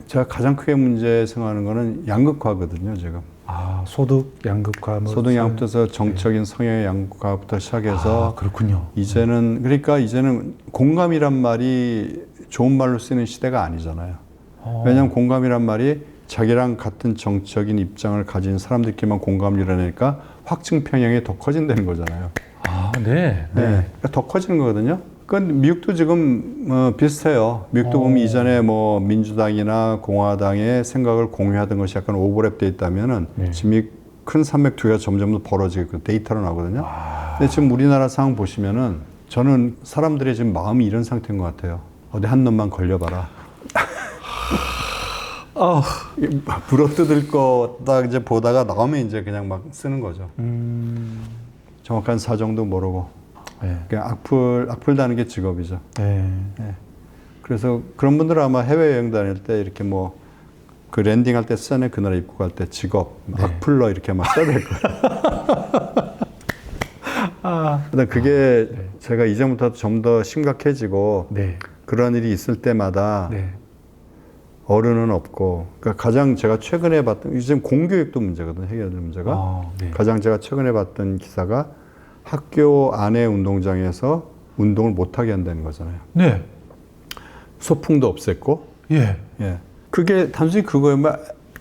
제가 가장 크게 문제 생각하는 거는 양극화거든요, 지금. 소득 양극화, 소득 양극화부터 정적인 성향의 양극화부터 시작해서 그렇군요. 이제는 공감이란 말이 좋은 말로 쓰는 시대가 아니잖아요. 왜냐하면 공감이란 말이 자기랑 같은 정적인 입장을 가진 사람들끼리만 공감을 이뤄내니까 확증 편향이 더 커진다는 거잖아요. 네. 그러니까 더 커지는 거거든요. 그건 미국도 지금 비슷해요. 미국도 보면 이전에 뭐 민주당이나 공화당의 생각을 공유하던 것이 약간 오버랩돼 있다면은 지금 이 큰 산맥 두 개가 점점 더 벌어지고 데이터로 나오거든요. 근데 지금 우리나라 상황 보시면은 저는 사람들의 지금 마음이 이런 상태인 것 같아요. 어디 한 놈만 걸려봐라. 불어뜯을 거다 이제 보다가 나오면 이제 그냥 막 쓰는 거죠. 정확한 사정도 모르고. 그냥 악플다는 게 직업이죠. 그래서 그런 분들은 아마 해외여행 다닐 때 이렇게 뭐 그 랜딩할 때 쓰잖아요. 그 나라 입국 갈 때 직업, 악플러 이렇게 막 써야 될 거예요. 근데 그게 제가 이제부터 좀 더 심각해지고 그런 일이 있을 때마다 어른은 없고, 그러니까 가장 제가 최근에 봤던, 지금 공교육도 문제거든요. 해결될 문제가. 가장 제가 최근에 봤던 기사가 학교 안에 운동장에서 운동을 못하게 한다는 거잖아요. 소풍도 없앴고. 그게 단순히 그거에만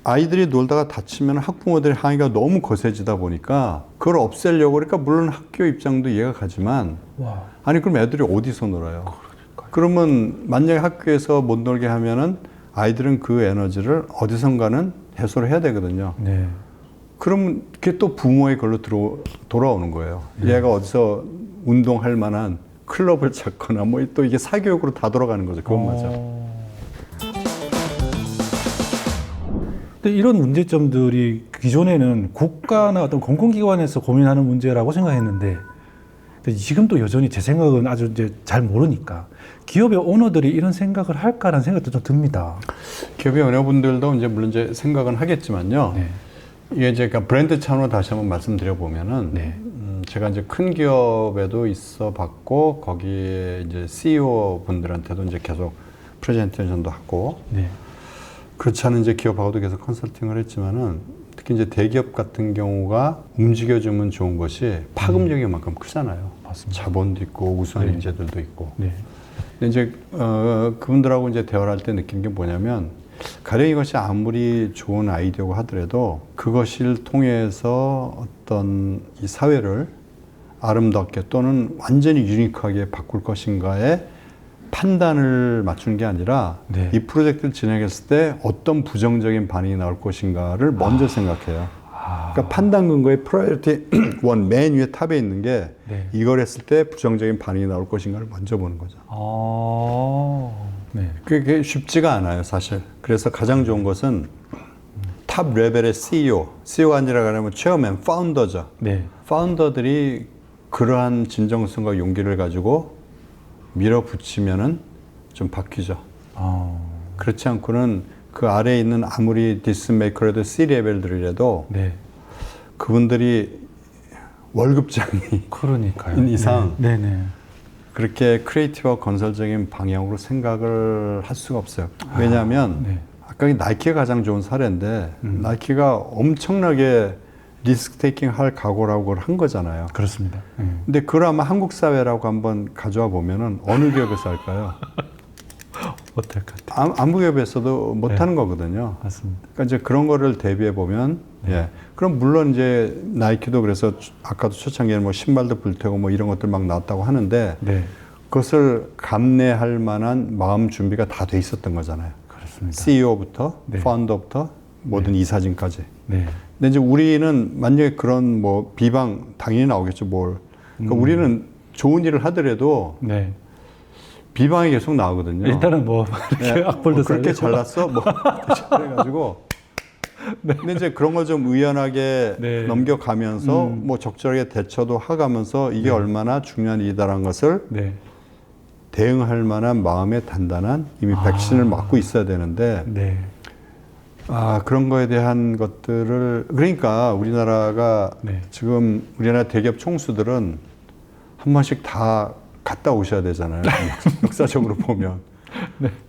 아이들이 놀다가 다치면 학부모들의 항의가 너무 거세지다 보니까 그걸 없애려고 그러니까 물론 학교 입장도 이해가 가지만 와. 아니 그럼 애들이 어디서 놀아요? 그러면 만약에 학교에서 못 놀게 하면은 아이들은 그 에너지를 어디선가는 해소를 해야 되거든요. 네. 그러면 그게 또 부모의 걸로 돌아오는 거예요. 얘가 어디서 운동할 만한 클럽을 찾거나 뭐 또 이게 사교육으로 다 돌아가는 거죠. 그건 맞아. 근데 이런 문제점들이 기존에는 국가나 어떤 공공기관에서 고민하는 문제라고 생각했는데 근데 지금도 여전히 제 생각은 아주 이제 잘 모르니까 기업의 오너들이 이런 생각을 할까라는 생각도 좀 듭니다. 기업의 오너분들도 이제 물론 이제 생각은 하겠지만요. 네. 이게 이제 그러니까 브랜드 차원으로 다시 한번 말씀드려 보면은 네. 제가 이제 큰 기업에도 있어 봤고 거기에 이제 CEO 분들한테도 이제 계속 프레젠테이션도 하고 네. 그렇지 않은 이제 기업하고도 계속 컨설팅을 했지만은 특히 이제 대기업 같은 경우가 움직여주면 좋은 것이 파급력이 만큼 크잖아요. 맞습니다. 자본도 있고 우수한 네. 인재들도 있고. 네. 근데 이제 그분들하고 이제 대화를 할 때 느낀 게 뭐냐면 가령 이것이 아무리 좋은 아이디어고 하더라도 그것을 통해서 어떤 이 사회를 아름답게 또는 완전히 유니크하게 바꿀 것인가에 판단을 맞추는 게 아니라 네. 이 프로젝트를 진행했을 때 어떤 부정적인 반응이 나올 것인가를 먼저 생각해요. 그러니까 판단 근거의 프라이어티 원 맨 위에 탑에 있는 게 네. 이걸 했을 때 부정적인 반응이 나올 것인가를 먼저 보는 거죠. 네. 그게 쉽지가 않아요, 사실. 그래서 가장 좋은 것은 탑 레벨의 CEO가 아니라 그러면 체어맨, 파운더죠. 네. 파운더들이 그러한 진정성과 용기를 가지고 밀어붙이면은 좀 바뀌죠. 그렇지 않고는 그 아래에 있는 아무리 디스메이커라도 C레벨들이라도 네. 그분들이 월급장이 그러니까요. 이상 네. 네. 그렇게 크리에이티브와 건설적인 방향으로 생각을 할 수가 없어요. 왜냐하면 네. 아까 나이키가 가장 좋은 사례인데 나이키가 엄청나게 리스크 테이킹 할 각오라고 그걸 한 거잖아요. 그렇습니다. 근데 그걸 아마 한국 사회라고 한번 가져와 보면은 어느 기업에서 할까요? 못할 것 같아요. 아무 기업에서도 못 네. 하는 거거든요. 맞습니다. 그러니까 이제 그런 거를 대비해 보면, 예. 그럼 물론 이제 나이키도 그래서 아까도 초창기에는 뭐 신발도 불태고 뭐 이런 것들 막 나왔다고 하는데 네. 그것을 감내할 만한 마음 준비가 다 돼 있었던 거잖아요. 그렇습니다. CEO부터, 네. 파운더부터 모든 이사진까지. 네. 근데 이제 우리는 만약에 그런 뭐 비방 당연히 나오겠죠, 뭘. 그러니까 우리는 좋은 일을 하더라도 네. 비방이 계속 나오거든요. 일단은 뭐 이렇게 악플도 그렇게 써야 되고. 잘났어? 뭐 그래가지고. 근데 이제 그런 걸 좀 의연하게 네. 넘겨가면서 뭐 적절하게 대처도 하가면서 이게 얼마나 중요한 일이다라는 것을 네. 대응할 만한 마음의 단단한 이미 백신을 맞고 있어야 되는데 네. 그런 거에 대한 것들을 그러니까 우리나라가 네. 지금 우리나라 대기업 총수들은 한 번씩 다 갔다 오셔야 되잖아요. 역사적으로 보면.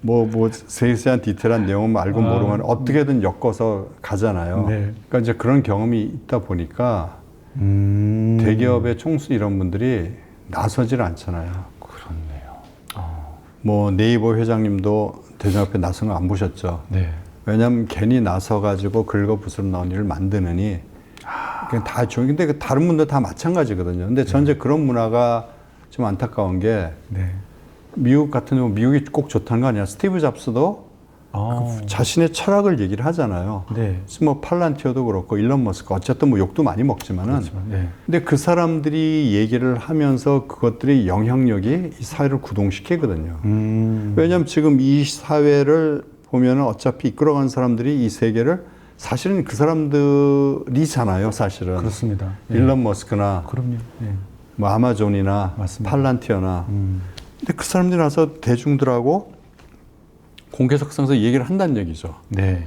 뭐 세세한 디테일한 내용은 알고 모르면 어떻게든 엮어서 가잖아요. 네. 그러니까 이제 그런 경험이 있다 보니까 대기업의 총수 이런 분들이 나서질 않잖아요. 그렇네요. 뭐 네이버 회장님도 대중 앞에 나선 거 안 보셨죠? 네. 왜냐하면 괜히 나서가지고 긁어부스럼 나온 일을 만드느니 그냥 다 좋은 근데 그 다른 분들 다 마찬가지거든요. 근데 저는 이제 그런 문화가 좀 안타까운 게 네. 미국 같은 경우 미국이 꼭 좋다는 거 아니야. 스티브 잡스도 자신의 철학을 얘기를 하잖아요. 네. 뭐 팔란티오도 그렇고 일론 머스크 어쨌든 뭐 욕도 많이 먹지만은 네. 근데 그 사람들이 얘기를 하면서 그것들이 영향력이 이 사회를 구동시키거든요. 왜냐하면 지금 이 사회를 보면은 어차피 이끌어간 사람들이 이 세계를 사실은 그 사람들이잖아요. 사실은 그렇습니다. 일론 머스크나 그럼요. 네. 뭐 아마존이나 맞습니다. 팔란티어나 근데 그 사람들이 나서 대중들하고 공개석상에서 얘기를 한다는 얘기죠. 네.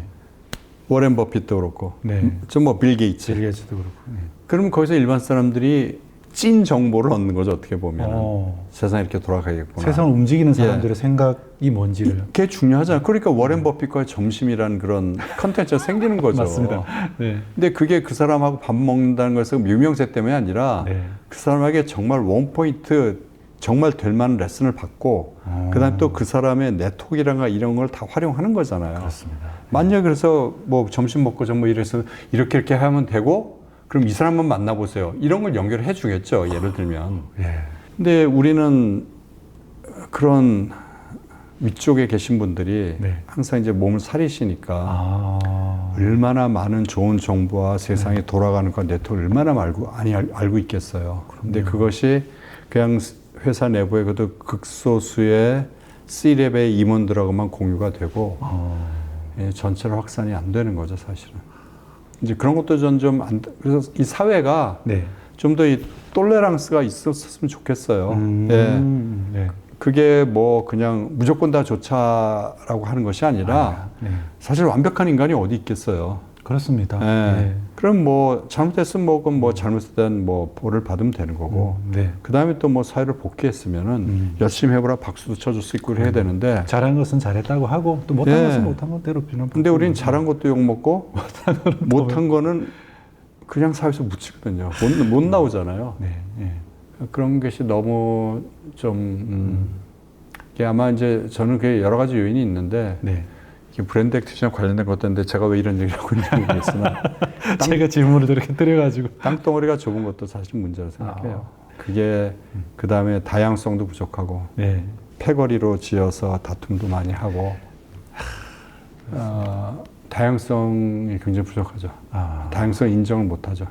워렌 버핏도 그렇고, 네. 좀 뭐 빌 게이츠. 빌게이츠도 그렇고. 네. 그러면 거기서 일반 사람들이 찐 정보를 얻는 거죠. 어떻게 보면 세상이 이렇게 돌아가겠구나. 세상을 움직이는 사람들의 생각이 뭔지를. 그게 중요하잖아요. 그러니까 워렌 버핏과의 점심이라는 그런 컨텐츠가 생기는 거죠. 맞습니다. 네. 근데 그게 그 사람하고 밥 먹는다는 것은 유명세 때문이 아니라 네. 그 사람에게 정말 원 포인트 정말 될 만한 레슨을 받고 그다음에 또 그 사람의 네트워크라든가 이런 걸 다 활용하는 거잖아요. 그렇습니다. 만약 그래서 뭐 점심 먹고 좀 뭐 이래서 이렇게 하면 되고 그럼 이 사람만 만나보세요. 이런 걸 연결해 주겠죠. 예를 들면. 예. 근데 우리는 그런 위쪽에 계신 분들이 네. 항상 이제 몸을 사리시니까 아. 얼마나 많은 좋은 정보와 세상에 돌아가는 것 네트워크를 얼마나 알고 있겠어요. 근데 그것이 그냥 회사 내부에 그래도 극소수의 C-랩의 임원들하고만 공유가 되고 예, 전체로 확산이 안 되는 거죠, 사실은. 이제 그런 것도 그래서 이 사회가 네. 좀 더 이 톨레랑스가 있었으면 좋겠어요. 네. 그게 뭐 그냥 무조건 다 좋자라고 하는 것이 아니라 네. 사실 완벽한 인간이 어디 있겠어요. 그렇습니다. 예. 네. 그럼 뭐 잘못했으면 뭐 그럼 뭐 잘못된 뭐 벌을 받으면 되는 거고. 네. 그 다음에 또 뭐 사회를 복귀했으면은 열심히 해보라 박수도 쳐줄 수 있고 해야 되는데. 잘한 것은 잘했다고 하고 또 못한 예. 것은 못한 건 괴롭히는. 근데 우리는 잘한 것도 욕 먹고 못한 거는 그냥 사회에서 묻히거든요. 못 나오잖아요. 네. 네. 그런 것이 너무 좀 이게 아마 이제 저는 그게 여러 가지 요인이 있는데 네. 이게 브랜드 액티비티랑 관련된 것들인데 제가 왜 이런 얘기를 하고 있는지 모르겠으나 제가 질문을 저렇게 드려가지고. 땅덩어리가 좁은 것도 사실 문제라고 생각해요. 그게 그 다음에 다양성도 부족하고 네. 패거리로 지어서 다툼도 많이 하고 다양성이 굉장히 부족하죠. 다양성 인정을 못하죠.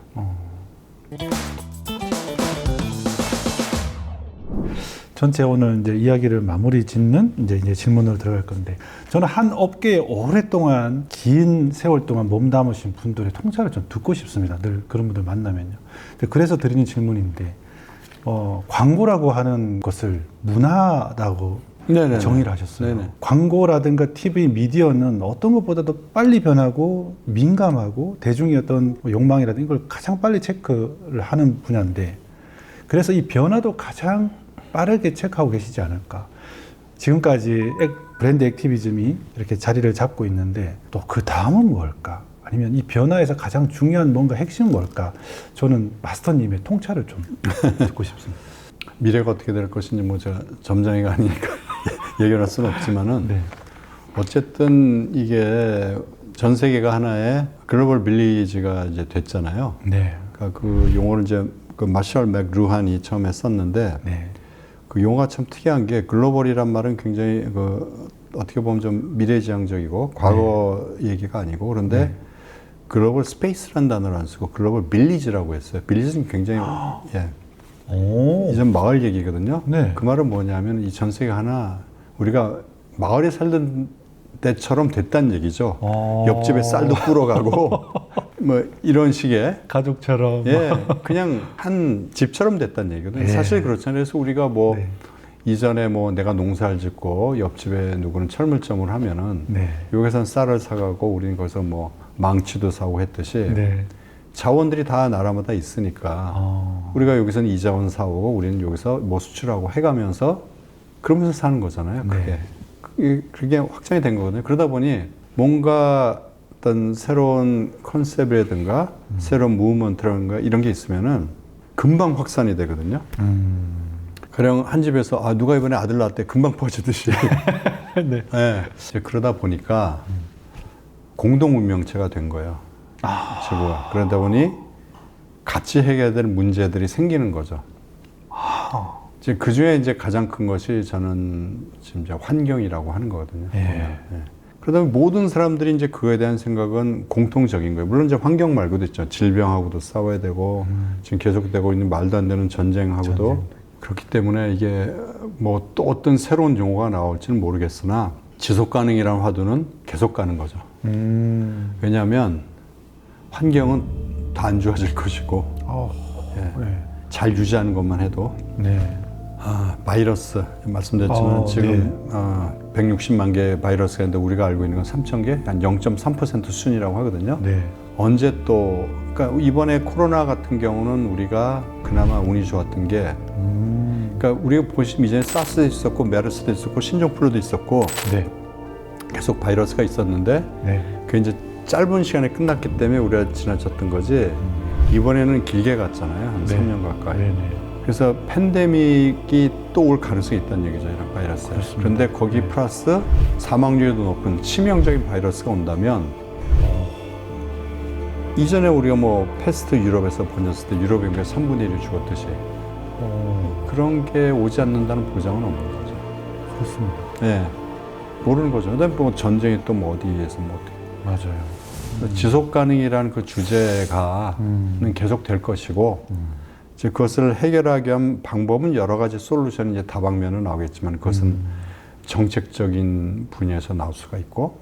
전체 오늘 이제 이야기를 마무리 짓는 이제 질문으로 들어갈 건데, 저는 한 업계에 오랫동안 긴 세월 동안 몸담으신 분들의 통찰을 좀 듣고 싶습니다. 늘 그런 분들 만나면요. 그래서 드리는 질문인데, 광고라고 하는 것을 문화라고 네네네. 정의를 하셨어요. 네네. 광고라든가 TV, 미디어는 어떤 것보다도 빨리 변하고 민감하고 대중의 어떤 욕망이라든가 이걸 가장 빨리 체크를 하는 분야인데, 그래서 이 변화도 가장 빠르게 체크하고 계시지 않을까. 지금까지 브랜드 액티비즘이 이렇게 자리를 잡고 있는데 또 그 다음은 뭘까? 아니면 이 변화에서 가장 중요한 뭔가 핵심은 뭘까? 저는 마스터님의 통찰을 좀 듣고 싶습니다. 미래가 어떻게 될 것인지 뭐 제가 점장이가 아니니까 얘기할 수는 없지만은 네. 어쨌든 이게 전 세계가 하나의 글로벌 빌리지가 이제 됐잖아요. 네. 그러니까 그 용어를 이제 그 마셜 맥루한이 처음에 썼는데 네. 그 용어가 참 특이한 게 글로벌이란 말은 굉장히 그 어떻게 보면 좀 미래지향적이고 과거 얘기가 아니고 그런데 글로벌 스페이스란 단어를 안 쓰고 글로벌 빌리지라고 했어요. 빌리지는 굉장히 이전 마을 얘기거든요. 네. 그 말은 뭐냐면 이 전 세계 하나 우리가 마을에 살던 때처럼 됐다는 얘기죠. 옆집에 쌀도 뿌러가고 뭐 이런 식의 가족처럼. 그냥 한 집처럼 됐다는 얘기거든요. 예. 사실 그렇잖아요. 그래서 우리가 뭐 네. 이전에 뭐 내가 농사를 짓고 옆집에 누구는 철물점을 하면은 네. 여기선 쌀을 사가고 우리는 거기서 뭐 망치도 사고 했듯이 네. 자원들이 다 나라마다 있으니까 우리가 여기서는 이 자원 사오고 우리는 여기서 뭐 수출하고 해가면서 그러면서 사는 거잖아요. 그게 확장이 된 거거든요. 그러다 보니 뭔가 어떤 새로운 컨셉이라든가 새로운 무브먼트라든가 이런 게 있으면은 금방 확산이 되거든요. 가령 한 집에서 누가 이번에 아들 낳았대 금방 퍼지듯이. 네. 이제 그러다 보니까 공동 운명체가 된 거예요. 지구가. 그러다 보니 같이 해결될 문제들이 생기는 거죠. 이제 그 중에 이제 가장 큰 것이 저는 지금 이제 환경이라고 하는 거거든요. 그러다 보니 모든 사람들이 이제 그거에 대한 생각은 공통적인 거예요. 물론 이제 환경 말고도 있죠. 질병하고도 싸워야 되고 지금 계속되고 있는 말도 안 되는 전쟁하고도 그렇기 때문에 이게 뭐 또 어떤 새로운 용어가 나올지는 모르겠으나 지속 가능이라는 화두는 계속 가는 거죠. 왜냐하면 환경은 더 안 좋아질 것이고 잘 유지하는 것만 해도 바이러스 말씀드렸지만 지금 160만 개의 바이러스가 있는데 우리가 알고 있는 건 3천 개, 한 0.3% 수준이라고 하거든요. 언제 또 그러니까 이번에 코로나 같은 경우는 우리가 그나마 운이 좋았던 게 그러니까 우리가 보시면 이전에 사스도 있었고 메르스도 있었고 신종플루도 있었고 계속 바이러스가 있었는데 그게 이제 짧은 시간에 끝났기 때문에 우리가 지나쳤던 거지 이번에는 길게 갔잖아요. 한 3년 가까이. 그래서 팬데믹이 또 올 가능성이 있다는 얘기죠, 이런 바이러스. 그런데 거기 플러스 사망률도 높은 치명적인 바이러스가 온다면 이전에 우리가 뭐 패스트 유럽에서 번졌을 때 유럽의 3분의 1이 죽었듯이 그런 게 오지 않는다는 보장은 없는 거죠. 그렇습니다. 네, 모르는 거죠. 그다음에 뭐 전쟁이 또 뭐 어디에서 뭐 어떻게. 맞아요. 지속 가능이라는 그 주제가는 계속 될 것이고 이제 그것을 해결하기 위한 방법은 여러 가지 솔루션이 이제 다방면으로 나오겠지만 그것은 정책적인 분야에서 나올 수가 있고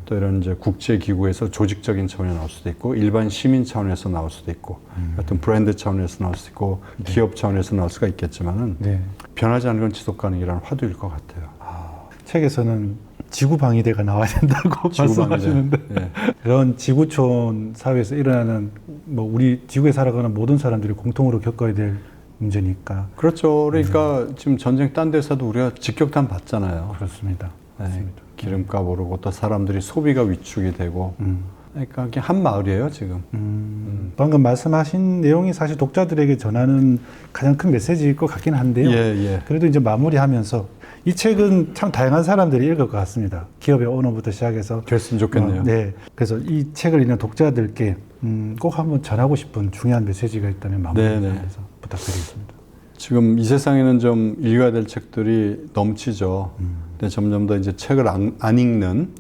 또 이런 이제 국제 기구에서 조직적인 차원에서 나올 수도 있고 일반 시민 차원에서 나올 수도 있고 어떤 브랜드 차원에서 나올 수도 있고 기업 차원에서 나올 수가 있겠지만은 네. 변하지 않는 건 지속 가능이라는 화두일 것 같아요. 책에서는 지구 방위대가 나와야 된다고 말씀하시는데 네. 그런 지구촌 사회에서 일어나는 뭐 우리 지구에 살아가는 모든 사람들이 공통으로 겪어야 될 문제니까. 그렇죠. 그러니까 지금 전쟁 딴 데서도 우리가 직격탄 받잖아요. 그렇습니다. 네, 맞습니다. 기름값 오르고 또 사람들이 소비가 위축이 되고 그러니까 그게 한 마을이에요 지금. 방금 말씀하신 내용이 사실 독자들에게 전하는 가장 큰 메시지일 것 같긴 한데요. 예. 그래도 이제 마무리하면서 이 책은 참 다양한 사람들이 읽을 것 같습니다. 기업의 오너부터 시작해서. 그랬으면 좋겠네요. 네. 그래서 이 책을 읽는 독자들께 꼭 한번 전하고 싶은 중요한 메시지가 있다면 마무리해서 부탁드리겠습니다. 지금 이 세상에는 좀 읽어야 될 책들이 넘치죠. 근데 점점 더 이제 책을 안 읽는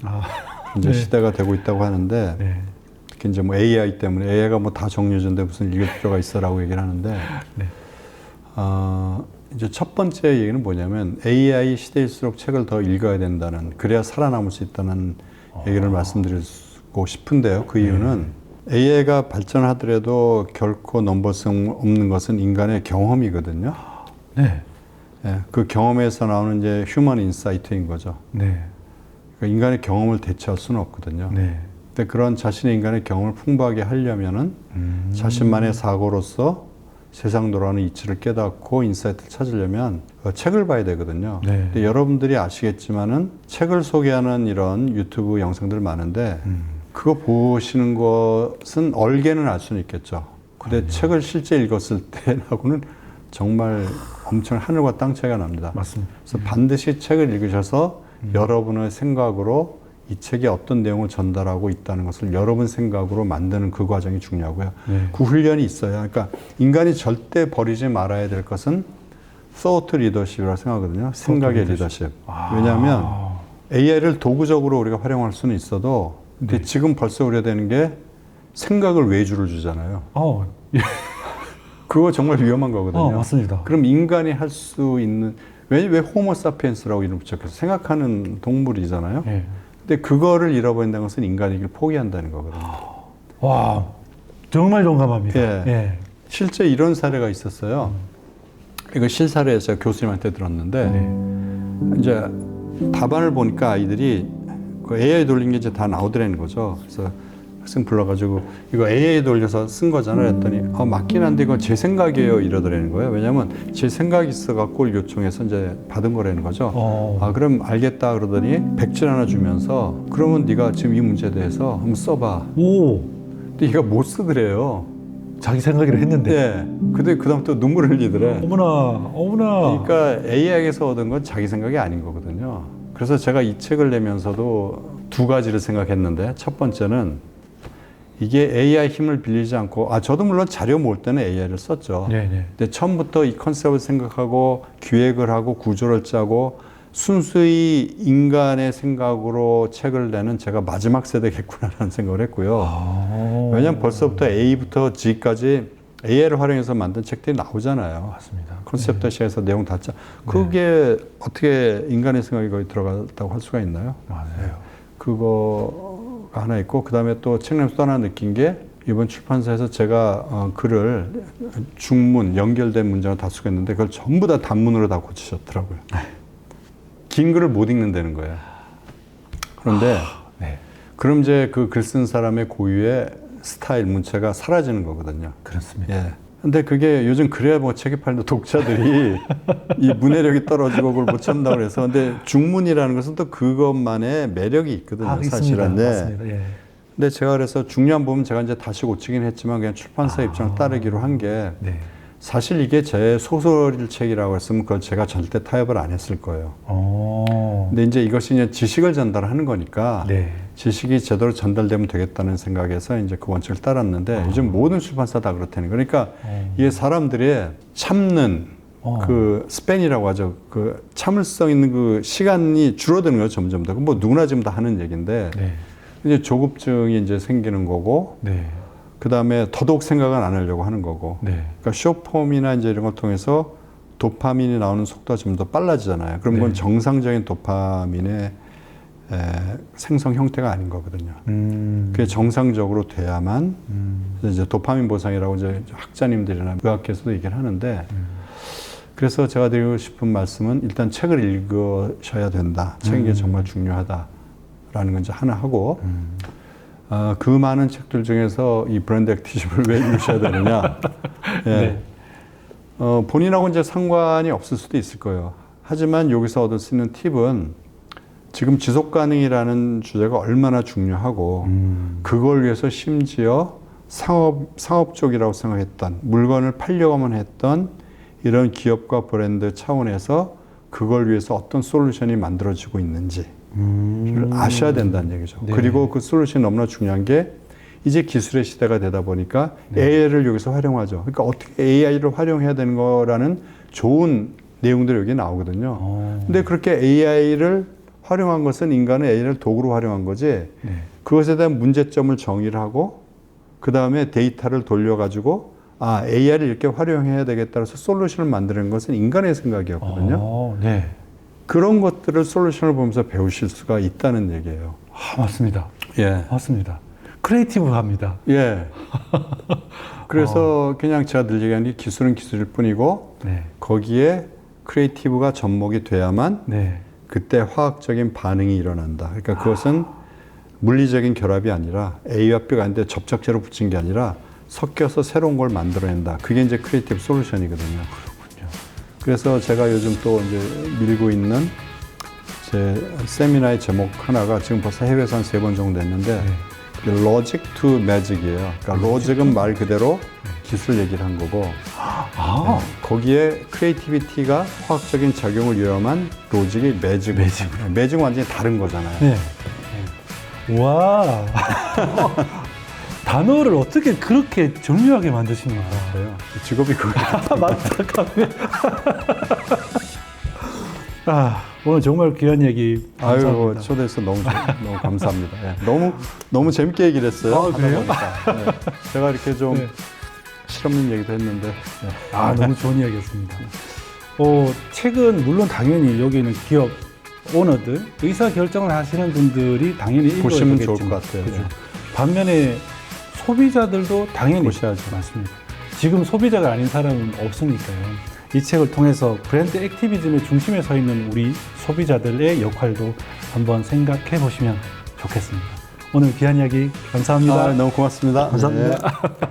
이제 네. 시대가 되고 있다고 하는데 네. 특히 이제 뭐 AI 때문에 AI가 뭐 다 정리해준데 무슨 읽을 필요가 있어라고 얘기를 하는데 네. 이제 첫 번째 얘기는 뭐냐면 AI 시대일수록 책을 더 읽어야 된다는 그래야 살아남을 수 있다는 얘기를 말씀드리고 싶은데요. 그 이유는 AI가 발전하더라도 결코 넘볼 수 없는 것은 인간의 경험이거든요. 네. 예, 그 경험에서 나오는 이제 휴먼 인사이트인 거죠. 네. 그러니까 인간의 경험을 대체할 수는 없거든요. 네. 근데 그런 자신의 인간의 경험을 풍부하게 하려면은 자신만의 사고로서 세상 돌아가는 이치를 깨닫고 인사이트를 찾으려면 책을 봐야 되거든요. 네. 근데 여러분들이 아시겠지만은 책을 소개하는 이런 유튜브 영상들 많은데 그거 보시는 것은 얼개는 알 수는 있겠죠. 근데 책을 실제 읽었을 때하고는 정말 엄청 하늘과 땅 차이가 납니다. 맞습니다. 그래서 반드시 책을 읽으셔서 여러분의 생각으로 이 책이 어떤 내용을 전달하고 있다는 것을 여러분 생각으로 만드는 그 과정이 중요하고요. 네. 그 훈련이 있어요. 그러니까 인간이 절대 버리지 말아야 될 것은 thought leadership이라고 생각하거든요. 생각의 리더십. 왜냐하면 AI를 도구적으로 우리가 활용할 수는 있어도 근데 지금 벌써 우려되는 게 생각을 외주를 주잖아요. 그거 정말 위험한 거거든요. 맞습니다. 그럼 인간이 할 수 있는 왜 호모사피엔스라고 이름 붙였겠어요? 생각하는 동물이잖아요. 네. 근데 그거를 잃어버린다는 것은 인간이길 포기한다는 거거든요. 와, 정말 동감합니다. 예. 예. 실제 이런 사례가 있었어요. 이거 실사례에서 제가 교수님한테 들었는데 이제 답안을 보니까 아이들이 그 AI 돌린 게 이제 다 나오더라는 거죠. 그래서 학생 불러가지고 이거 AI 돌려서 쓴 거잖아 그랬더니 맞긴 한데 이건 제 생각이에요 이러더라는 거예요. 왜냐면 제 생각이 있어갖고 요청해서 이제 받은 거라는 거죠. 그럼 알겠다 그러더니 백지 하나 주면서 그러면 네가 지금 이 문제에 대해서 한번 써봐. 오. 근데 얘가 못 쓰더래요. 자기 생각이라 했는데. 네. 근데 그다음 또 눈물을 흘리더래. 어머나. 그러니까 AI에서 얻은 건 자기 생각이 아닌 거거든요. 그래서 제가 이 책을 내면서도 두 가지를 생각했는데 첫 번째는 이게 AI 힘을 빌리지 않고 저도 물론 자료 모을 때는 AI를 썼죠. 네네. 근데 처음부터 이 컨셉을 생각하고 기획을 하고 구조를 짜고 순수히 인간의 생각으로 책을 내는 제가 마지막 세대겠구나라는 생각을 했고요. 왜냐하면 벌써부터 A부터 G까지 AI를 활용해서 만든 책들이 나오잖아요. 맞습니다. 컨셉부터 시작해서 내용 다 짜. 그게 어떻게 인간의 생각이 거기 들어갔다고 할 수가 있나요? 맞아요. 그거가 하나 있고 그다음에 또 책 내면서 또 하나 느낀 게 이번 출판사에서 제가 글을 중문 연결된 문장을 다 쓰겠는데 그걸 전부 다 단문으로 다 고치셨더라고요. 긴 글을 못 읽는다는 거예요. 그런데 그럼 이제 그 글 쓴 사람의 고유의 스타일 문체가 사라지는 거거든요. 그렇습니다. 예. 근데 그게 요즘 그래야 뭐 책이 팔도 독자들이 이 문해력이 떨어지고 그걸 못 참다고 그래서 근데 중문이라는 것은 또 그것만의 매력이 있거든요. 사실은. 있습니다. 맞습니다. 예. 근데 제가 그래서 중요한 부분 제가 이제 다시 고치긴 했지만 그냥 출판사 입장을 따르기로 한 게 사실 이게 제 소설책이라고 했으면 그건 제가 절대 타협을 안 했을 거예요. 근데 이제 이것이 이제 지식을 전달하는 거니까 네. 지식이 제대로 전달되면 되겠다는 생각에서 이제 그 원칙을 따랐는데 요즘 모든 출판사 다 그렇다는 거예요. 그러니까 이게 사람들의 참는 그 스팬이라고 하죠. 그 참을성 있는 그 시간이 줄어드는 거예요. 점점 더. 뭐 누구나 지금 다 하는 얘기인데 네. 이제 조급증이 이제 생기는 거고 네. 그 다음에 더더욱 생각은 안 하려고 하는 거고. 네. 그러니까 쇼폼이나 이제 이런 걸 통해서 도파민이 나오는 속도가 좀 더 빨라지잖아요. 그럼 그건 네. 정상적인 도파민의 생성 형태가 아닌 거거든요. 그게 정상적으로 돼야만 이제 도파민 보상이라고 이제 학자님들이나 의학계에서도 얘기를 하는데 그래서 제가 드리고 싶은 말씀은 일단 책을 읽으셔야 된다. 책이 정말 중요하다라는 건 이제 하나 하고 그 많은 책들 중에서 이 브랜드 액티즘을 왜 읽으셔야 되느냐. 예. 네. 본인하고 이제 상관이 없을 수도 있을 거예요. 하지만 여기서 얻을 수 있는 팁은 지금 지속 가능이라는 주제가 얼마나 중요하고 그걸 위해서 심지어 상업 쪽이라고 생각했던 물건을 팔려고만 했던 이런 기업과 브랜드 차원에서 그걸 위해서 어떤 솔루션이 만들어지고 있는지를 아셔야 된다는 얘기죠. 네. 그리고 그 솔루션이 너무나 중요한 게 이제 기술의 시대가 되다 보니까 AI를 여기서 활용하죠. 그러니까 어떻게 AI를 활용해야 되는 거라는 좋은 내용들이 여기 나오거든요. 근데 그렇게 AI를 활용한 것은 인간은 AI를 도구로 활용한 거지 네. 그것에 대한 문제점을 정의를 하고 그 다음에 데이터를 돌려가지고 AI를 이렇게 활용해야 되겠다 해서 솔루션을 만드는 것은 인간의 생각이었거든요. 네. 그런 것들을 솔루션을 보면서 배우실 수가 있다는 얘기예요. 맞습니다. 예. 맞습니다. 크리에이티브합니다. 예. 그래서 그냥 제가 늘 얘기하는 게 기술은 기술일 뿐이고 네. 거기에 크리에이티브가 접목이 돼야만 네. 그때 화학적인 반응이 일어난다. 그러니까 그것은 물리적인 결합이 아니라 A와 B가 아닌데 접착제로 붙인 게 아니라 섞여서 새로운 걸 만들어낸다. 그게 이제 크리에이티브 솔루션이거든요. 그렇군요. 그래서 제가 요즘 또 이제 밀고 있는 제 세미나의 제목 하나가 지금 벌써 해외에서 한 3번 정도 됐는데 로직 투 매직이에요. 그러니까 로직은 말 그대로 기술 얘기를 한 거고 거기에 크리에이티비티가 화학적인 작용을 위험한 로직이 매직으로. 매직은 완전히 다른 거잖아요. 네. 와. 단어를 어떻게 그렇게 정교하게 만드시는 거예요? 직업이 그거예요. 맞다. 오늘 정말 귀한 얘기 감사합니다. 아유, 초대해서 너무 감사합니다. 예. 너무 재밌게 얘기를 했어요. 그래요? 네. 제가 이렇게 좀 실없는 얘기도 했는데. 너무 좋은 이야기였습니다. 책은 물론 당연히 여기는 기업 오너들, 의사 결정을 하시는 분들이 당연히 읽어야 보시면 되겠지만, 좋을 것 같아요. 그죠? 네. 반면에 소비자들도 당연히 보셔야죠. 맞습니다. 지금 소비자가 아닌 사람은 없으니까요. 이 책을 통해서 브랜드 액티비즘의 중심에 서 있는 우리 소비자들의 역할도 한번 생각해 보시면 좋겠습니다. 오늘 귀한 이야기 감사합니다. 너무 고맙습니다. 감사합니다. 네.